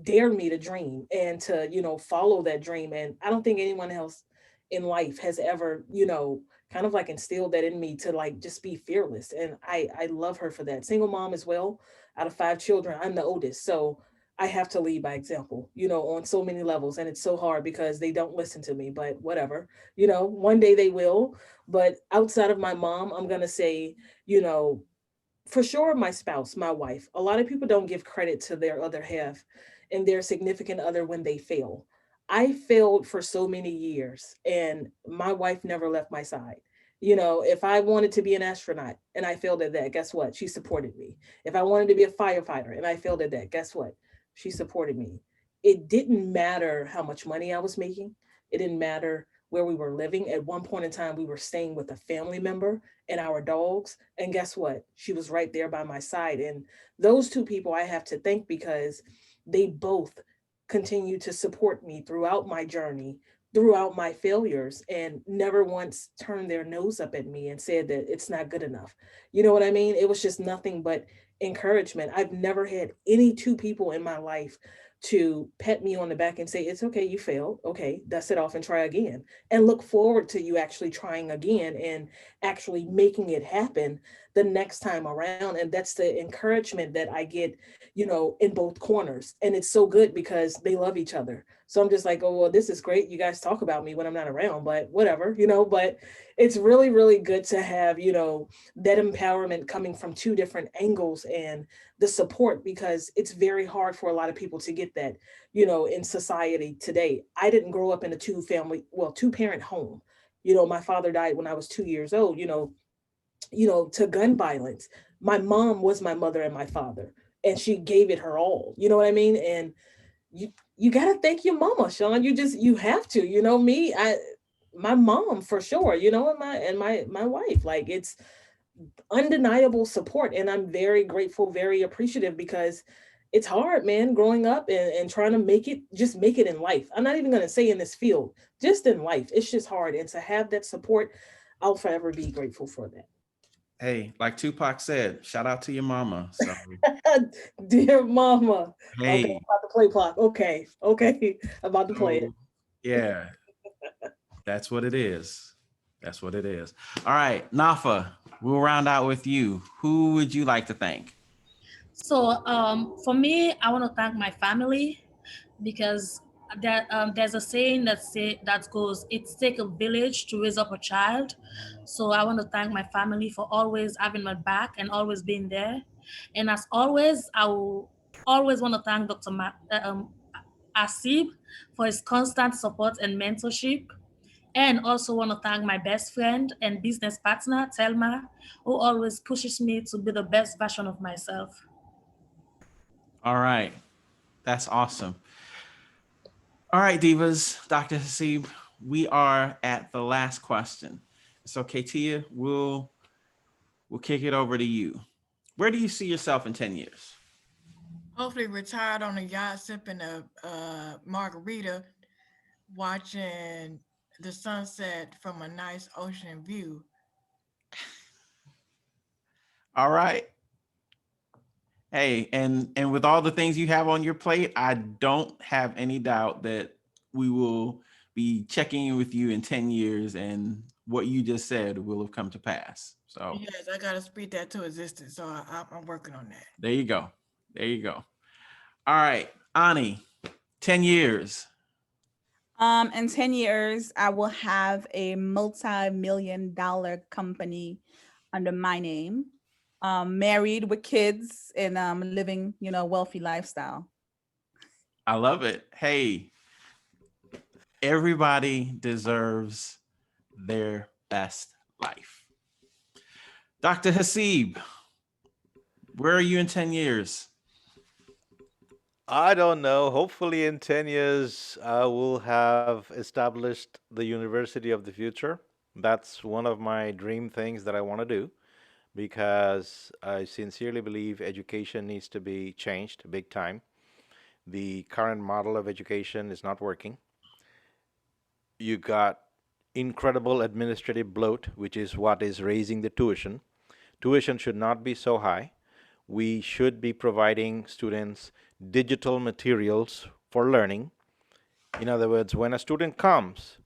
dare me to dream and to, you know, follow that dream. And I don't think anyone else in life has ever, you know, kind of like instilled that in me to like just be fearless. And I love her for that. Single mom as well. Out of 5 children, I'm the oldest. So I have to lead by example, you know, on so many levels. And it's so hard because they don't listen to me, but whatever, you know, one day they will. But outside of my mom, I'm going to say, you know, for sure my spouse, my wife. A lot of people don't give credit to their other half and their significant other when they fail. I failed for so many years and my wife never left my side. You know, if I wanted to be an astronaut and I failed at that, guess what? She supported me. If I wanted to be a firefighter and I failed at that, guess what? She supported me. It didn't matter how much money I was making. It didn't matter where we were living. At one point in time, we were staying with a family member and our dogs. And guess what? She was right there by my side. And those two people I have to thank because they both continue to support me throughout my journey, throughout my failures, and never once turned their nose up at me and said that it's not good enough. You know what I mean? It was just nothing but encouragement. I've never had any two people in my life to pat me on the back and say, it's okay, you failed. Okay, dust it off and try again. And look forward to you actually trying again and actually making it happen the next time around. And that's the encouragement that I get, you know, in both corners. And it's so good because they love each other. So I'm just like, oh, well, this is great. You guys talk about me when I'm not around, but whatever, you know, but it's really, really good to have, you know, that empowerment coming from two different angles and the support, because it's very hard for a lot of people to get that, you know, in society today. I didn't grow up in a two parent home. You know, my father died when I was 2 years old, you know, to gun violence. My mom was my mother and my father, and she gave it her all. You know what I mean? And you got to thank your mama, Shaun. You have to. You know me, my mom for sure. You know, and my wife. Like it's undeniable support, and I'm very grateful, very appreciative because it's hard, man, growing up and trying to make it in life. I'm not even going to say in this field, just in life. It's just hard, and to have that support, I'll forever be grateful for that. Hey, like Tupac said, shout out to your mama. So Dear mama. Okay, hey, about to play clock. Okay, about to play it. so, yeah, that's what it is. That's what it is. All right, Nafa, we'll round out with you. Who would you like to thank? So for me, I want to thank my family because there's a saying that goes, "It takes a village to raise up a child." So I want to thank my family for always having my back and always being there. And as always, I will always want to thank Dr. Hasib for his constant support and mentorship. And also want to thank my best friend and business partner, Telma, who always pushes me to be the best version of myself. All right, that's awesome. All right, Divas, Dr. Hasib, we are at the last question. So Katia, we'll kick it over to you. Where do you see yourself in 10 years? Hopefully retired on a yacht sipping a margarita, watching the sunset from a nice ocean view. All right. Hey, and with all the things you have on your plate, I don't have any doubt that we will be checking in with you in 10 years and what you just said will have come to pass. So Yes, I gotta speak that to existence. So I'm working on that. there you go. There you go. All right, Ani, 10 years. In 10 years, I will have a multi-million-dollar company under my name, married with kids and living, wealthy lifestyle. I love it. Hey, everybody deserves their best life. Dr. Hasib, where are you in 10 years? I don't know. Hopefully, in 10 years, we'll have established the university of the future. That's one of my dream things that I want to do because I sincerely believe education needs to be changed big time. The current model of education is not working. You got incredible administrative bloat, which is what is raising the tuition. Tuition should not be so high. We should be providing students digital materials for learning. In other words, when a student comes,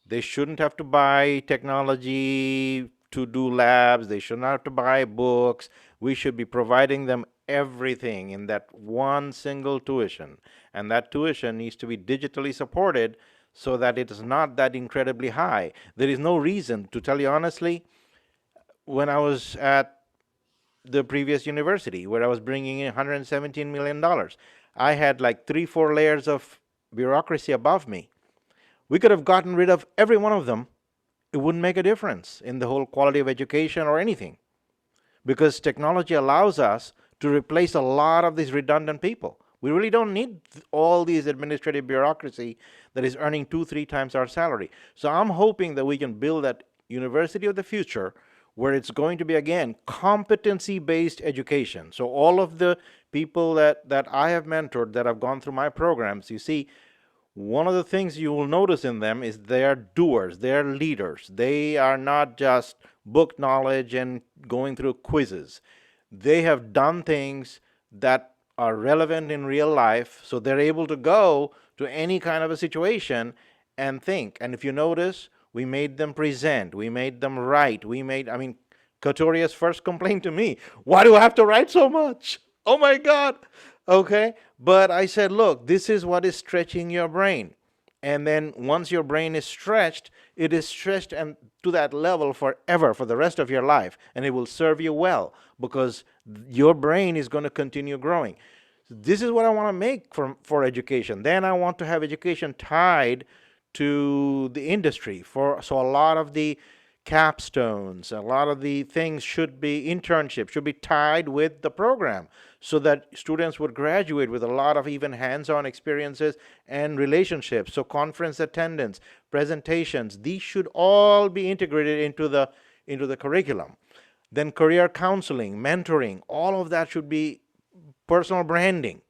they shouldn't have to buy technology to do labs. They shouldn't have to buy books. We should be providing them everything in that one single tuition. And that tuition needs to be digitally supported so that it is not that incredibly high. There is no reason, to tell you honestly, when I was at the previous university where I was bringing in $117 million, I had like 3, 4 layers of bureaucracy above me. We could have gotten rid of every one of them. It wouldn't make a difference in the whole quality of education or anything because technology allows us to replace a lot of these redundant people. We really don't need all these administrative bureaucracy that is earning 2, 3 times our salary. So I'm hoping that we can build that university of the future where it's going to be, again, competency-based education. So all of the people that I have mentored that have gone through my programs, you see, one of the things you will notice in them is they're doers, they're leaders. They are not just book knowledge and going through quizzes. They have done things that are relevant in real life, so they're able to go to any kind of a situation and think. And if you notice, we made them present, we made them write, I mean, Katoria's first complaint to me, why do I have to write so much? Oh my God. Okay. But I said, look, this is what is stretching your brain. And then once your brain is stretched, it is stretched and to that level forever, for the rest of your life. And it will serve you well because your brain is going to continue growing. This is what I want to make for education. Then I want to have education tied to the industry. So a lot of the capstones, a lot of the things should be internships, should be tied with the program so that students would graduate with a lot of even hands-on experiences and relationships. So conference attendance, presentations, these should all be integrated into the curriculum. Then career counseling, mentoring, all of that should be personal branding.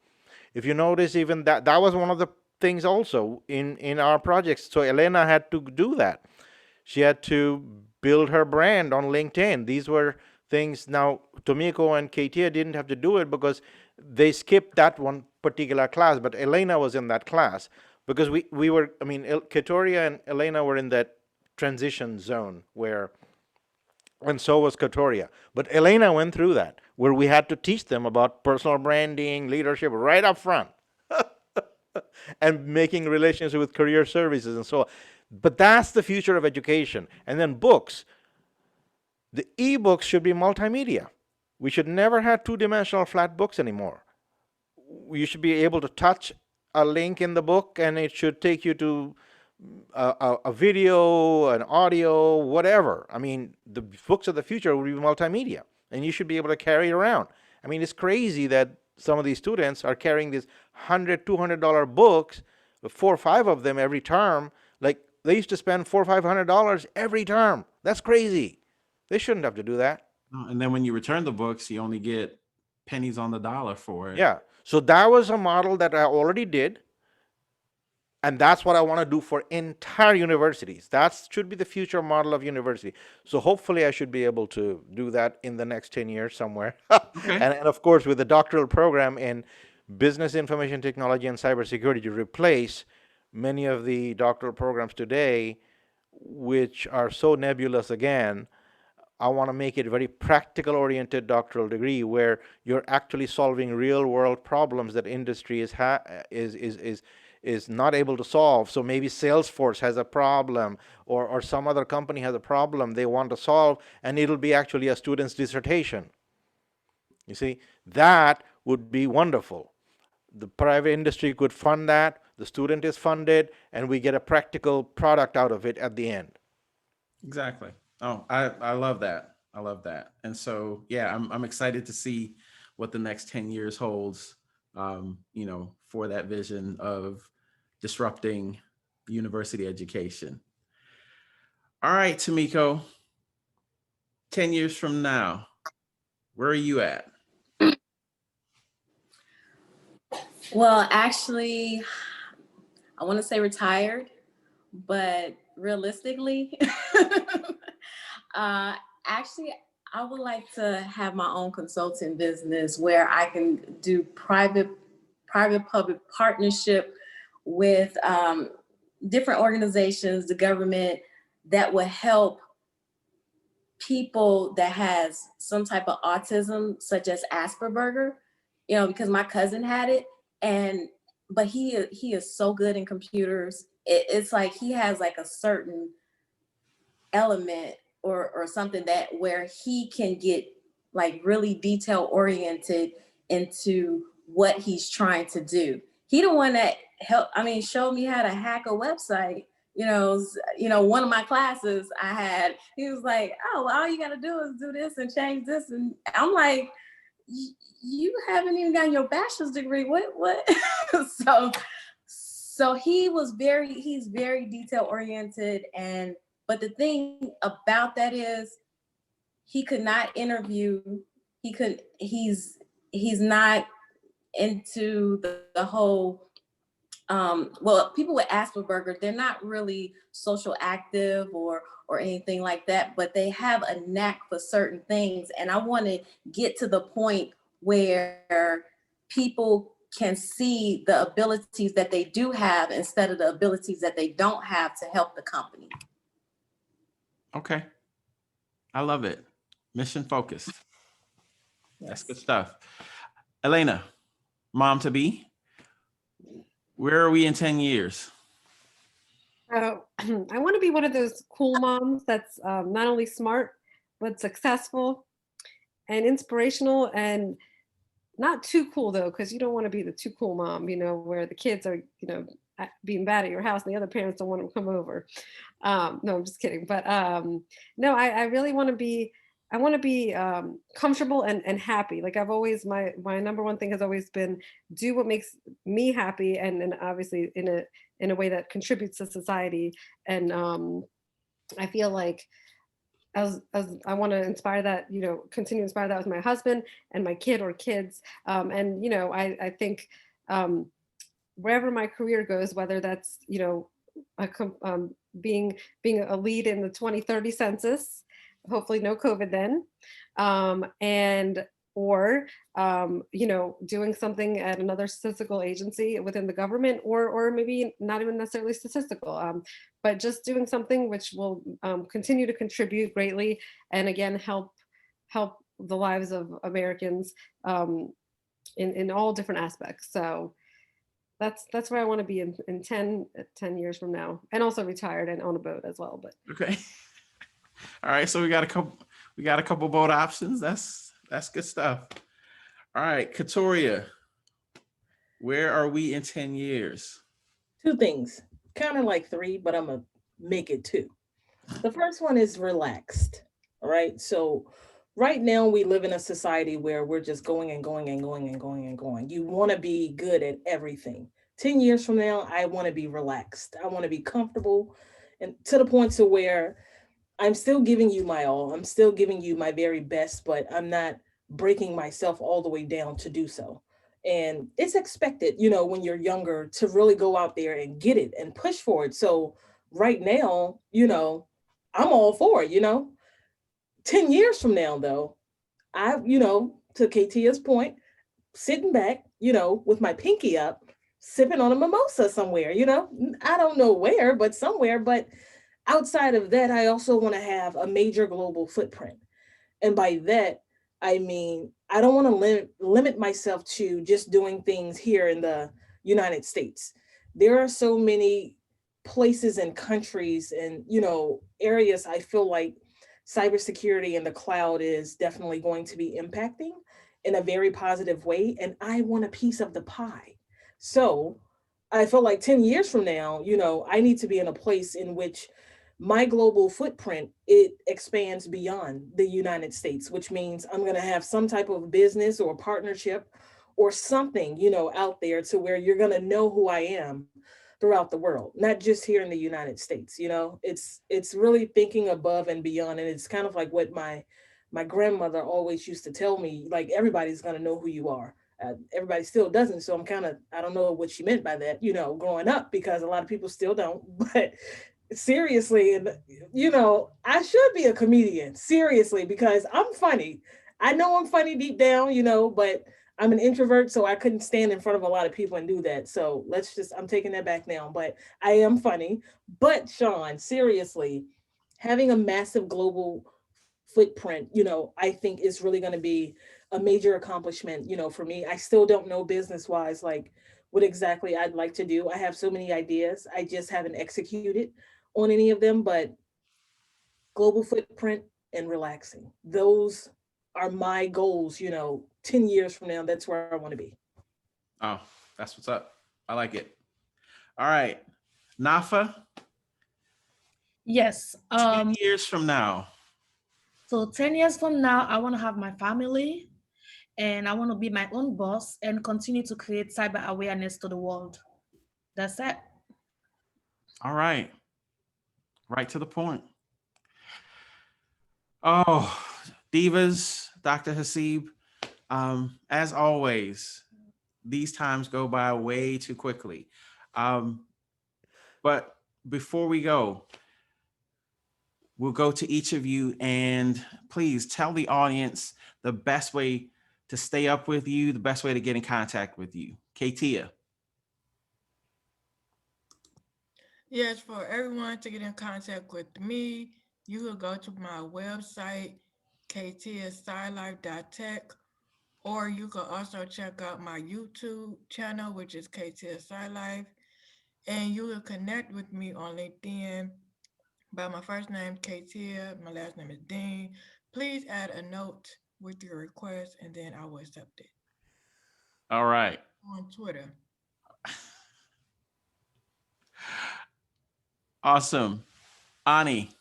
If you notice, even that was one of the things also in our projects. So Elena had to do that. She had to build her brand on LinkedIn. These were things. Now, Tomiko and Katia didn't have to do it because they skipped that one particular class, but Elena was in that class because we were, I mean, Katoria and Elena were in that transition zone where, and so was Katoria. But Elena went through that, where we had to teach them about personal branding, leadership right up front, and making relations with career services and so on. But that's the future of education. And then books. The e-books should be multimedia. We should never have two-dimensional flat books anymore. You should be able to touch a link in the book and it should take you to a video, an audio, whatever. I mean, the books of the future will be multimedia and you should be able to carry it around. I mean, it's crazy that some of these students are carrying these $100, $200 books, 4 or 5 of them every term. Like they used to spend $400 or $500 every term. That's crazy. They shouldn't have to do that. And then when you return the books, you only get pennies on the dollar for it. Yeah. So that was a model that I already did. And that's what I want to do for entire universities. That should be the future model of university. So hopefully I should be able to do that in the next 10 years somewhere. Okay. And of course, with the doctoral program in business information technology and cybersecurity to replace many of the doctoral programs today, which are so nebulous again, I want to make it a very practical oriented doctoral degree where you're actually solving real world problems that industry is not able to solve. So maybe Salesforce has a problem or some other company has a problem they want to solve, and it'll be actually a student's dissertation. You see, that would be wonderful. The private industry could fund that, the student is funded, and we get a practical product out of it at the end. Exactly. Oh, I love that. I love that. And so, yeah, I'm excited to see what the next 10 years holds for that vision of disrupting university education. All right, Tamiko, 10 years from now, where are you at? Well, actually, I want to say retired, but realistically, actually, I would like to have my own consulting business where I can do private-public partnership with different organizations, the government, that would help people that has some type of autism, such as Asperger, because my cousin had it, but he is so good in computers. It's like he has like a certain element or something that where he can get like really detail oriented into what he's trying to do. He the one that showed me how to hack a website. One of my classes I had, he was like, oh, well, all you got to do is do this and change this. And I'm like, you haven't even gotten your bachelor's degree. What? So he's very detail oriented. But the thing about that is he could not interview. He's not into the whole, people with Asperger, they're not really social active or anything like that, but they have a knack for certain things. And I want to get to the point where people can see the abilities that they do have instead of the abilities that they don't have to help the company. Okay. I love it. Mission focused. Yes. That's good stuff. Elena, mom to be, where are we in 10 years? I want to be one of those cool moms that's not only smart, but successful and inspirational, and not too cool though, because you don't want to be the too cool mom, where the kids are, being bad at your house and the other parents don't want them to come over. No, I'm just kidding. But no, I really want to be, comfortable and happy. Like I've always, my number one thing has always been do what makes me happy, and obviously in a way that contributes to society. And I feel like as I want to inspire that, continue to inspire that with my husband and my kid or kids. I think wherever my career goes, whether that's, being a lead in the 2030 census, hopefully no COVID then, doing something at another statistical agency within the government, or maybe not even necessarily statistical, but just doing something which will continue to contribute greatly, and again help the lives of Americans in all different aspects. So that's where I want to be in 10 years from now, and also retired and on a boat as well. But okay. All right, so we got a couple boat options. That's good stuff. All right, Katoria, where are we in 10 years? Two things, kind of like three, but I'm gonna make it two. The first one is relaxed. All right, so right now we live in a society where we're just going and going and going and going and going. You want to be good at everything. 10 years from now, I want to be relaxed. I want to be comfortable, and to the point to where I'm still giving you my all. I'm still giving you my very best, but I'm not breaking myself all the way down to do so. And it's expected, when you're younger, to really go out there and get it and push for it. So right now, I'm all for it, 10 years from now, though, to Katia's point, sitting back, with my pinky up, sipping on a mimosa somewhere, I don't know where, but somewhere. But outside of that, I also want to have a major global footprint. And by that, I mean, I don't want to limit myself to just doing things here in the United States. There are so many places and countries and, areas I feel like cybersecurity and the cloud is definitely going to be impacting in a very positive way. And I want a piece of the pie. So I feel like 10 years from now, I need to be in a place in which my global footprint, it expands beyond the United States, which means I'm going to have some type of business or partnership or something, you know, out there to where you're going to know who I am throughout the world, not just here in the United States. You know, it's really thinking above and beyond. And it's kind of like what my grandmother always used to tell me, like, everybody's going to know who you are. Everybody still doesn't. So I don't know what she meant by that, you know, growing up, because a lot of people still don't. But seriously, and you know, I should be a comedian, seriously, because I'm funny. I know I'm funny deep down, you know, but I'm an introvert, so I couldn't stand in front of a lot of people and do that. So I'm taking that back now, but I am funny. But Shaun, seriously, having a massive global footprint, you know, I think is really going to be a major accomplishment, you know, for me. I still don't know business wise, like what exactly I'd like to do. I have so many ideas. I just haven't executed on any of them, but global footprint and relaxing. Those are my goals, you know, 10 years from now. That's where I want to be. Oh, that's what's up. I like it. All right. Nafa, Yes. 10 years from now. So 10 years from now, I want to have my family and I want to be my own boss and continue to create cyber awareness to the world. That's it. All right. Right to the point. Oh, Divas, Dr. Hasib, as always, these times go by way too quickly. But before we go, we'll go to each of you and please tell the audience the best way to stay up with you, the best way to get in contact with you. Katia. Yes, for everyone to get in contact with me, you will go to my website, ktscilife.tech, or you can also check out my YouTube channel, which is KTSCilife, and you will connect with me on LinkedIn by my first name, Katia, my last name is Dean. Please add a note with your request, and then I will accept it. All right. On Twitter. Awesome. Ani.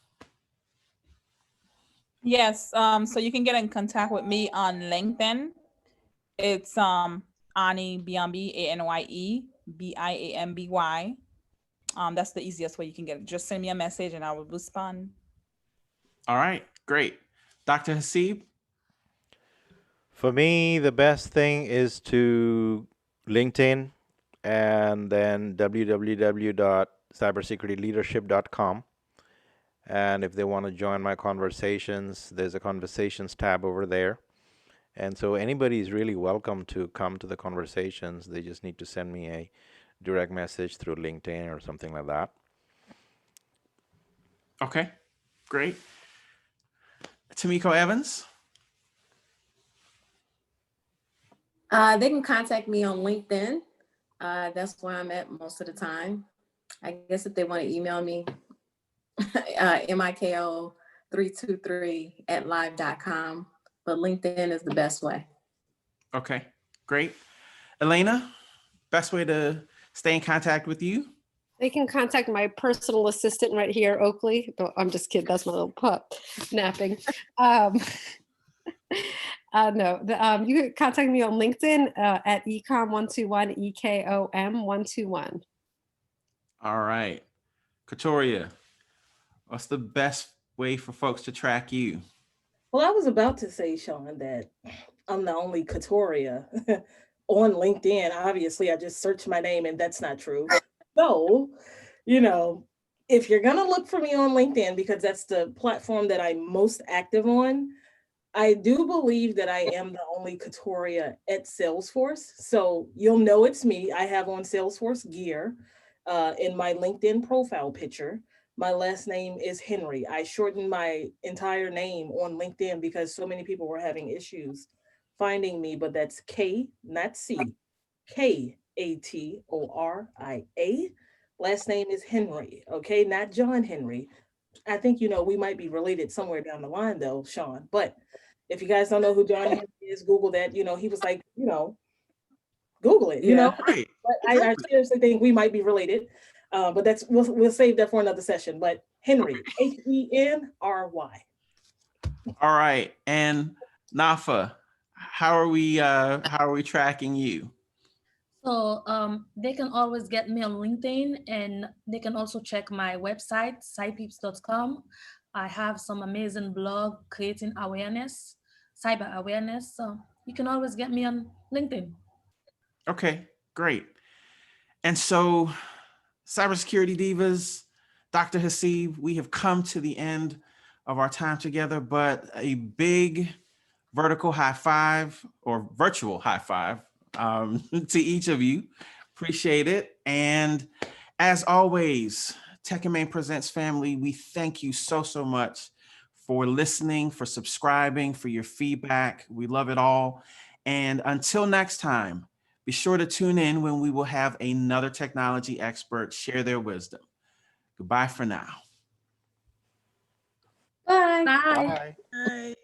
Yes, so you can get in contact with me on LinkedIn. It's Ani Biambi, Anye Biamby. That's the easiest way you can get it. Just send me a message and I will respond. All right, great. Dr. Hasib. For me, the best thing is to LinkedIn and then www.cybersecurityleadership.com. And if they want to join my conversations, there's a conversations tab over there. And so anybody is really welcome to come to the conversations. They just need to send me a direct message through LinkedIn or something like that. Okay, great. Tamiko Evans. They can contact me on LinkedIn. That's where I'm at most of the time. I guess if they want to email me, miko323@live.com, but LinkedIn is the best way. Okay, great. Elena, best way to stay in contact with you? They can contact my personal assistant right here, Oakley. No, I'm just kidding. That's my little pup napping. No, you can contact me on LinkedIn at ecom121, EKOM121. All right. Katoria, what's the best way for folks to track you? Well, I was about to say, Shaun, that I'm the only Katoria on LinkedIn. Obviously, I just searched my name and that's not true. So, you know, if you're going to look for me on LinkedIn, because that's the platform that I'm most active on, I do believe that I am the only Katoria at Salesforce. So you'll know it's me. I have on Salesforce gear in my LinkedIn profile picture. My last name is Henry. I shortened my entire name on LinkedIn because so many people were having issues finding me, but that's K, not C, Katoria. Last name is Henry, okay? Not John Henry. I think, you know, we might be related somewhere down the line though, Shaun. But if you guys don't know who John Henry is, Google that. You know, he was like, you know, Google it, you know? Right. But I seriously think we might be related. But that's we'll save that for another session. But Henry, Henry. All right. And Nafa, how are we tracking you? So they can always get me on LinkedIn, and they can also check my website, cypeeps.com. I have some amazing blog creating awareness, cyber awareness. So you can always get me on LinkedIn. Okay, great. And so, Cybersecurity Divas, Dr. Hasib, we have come to the end of our time together, but a big vertical high five or virtual high five to each of you. Appreciate it. And as always, Tech and Main Presents family, we thank you so much for listening, for subscribing, for your feedback. We love it all. And until next time, be sure to tune in when we will have another technology expert share their wisdom. Goodbye for now. Bye. Bye. Bye. Bye.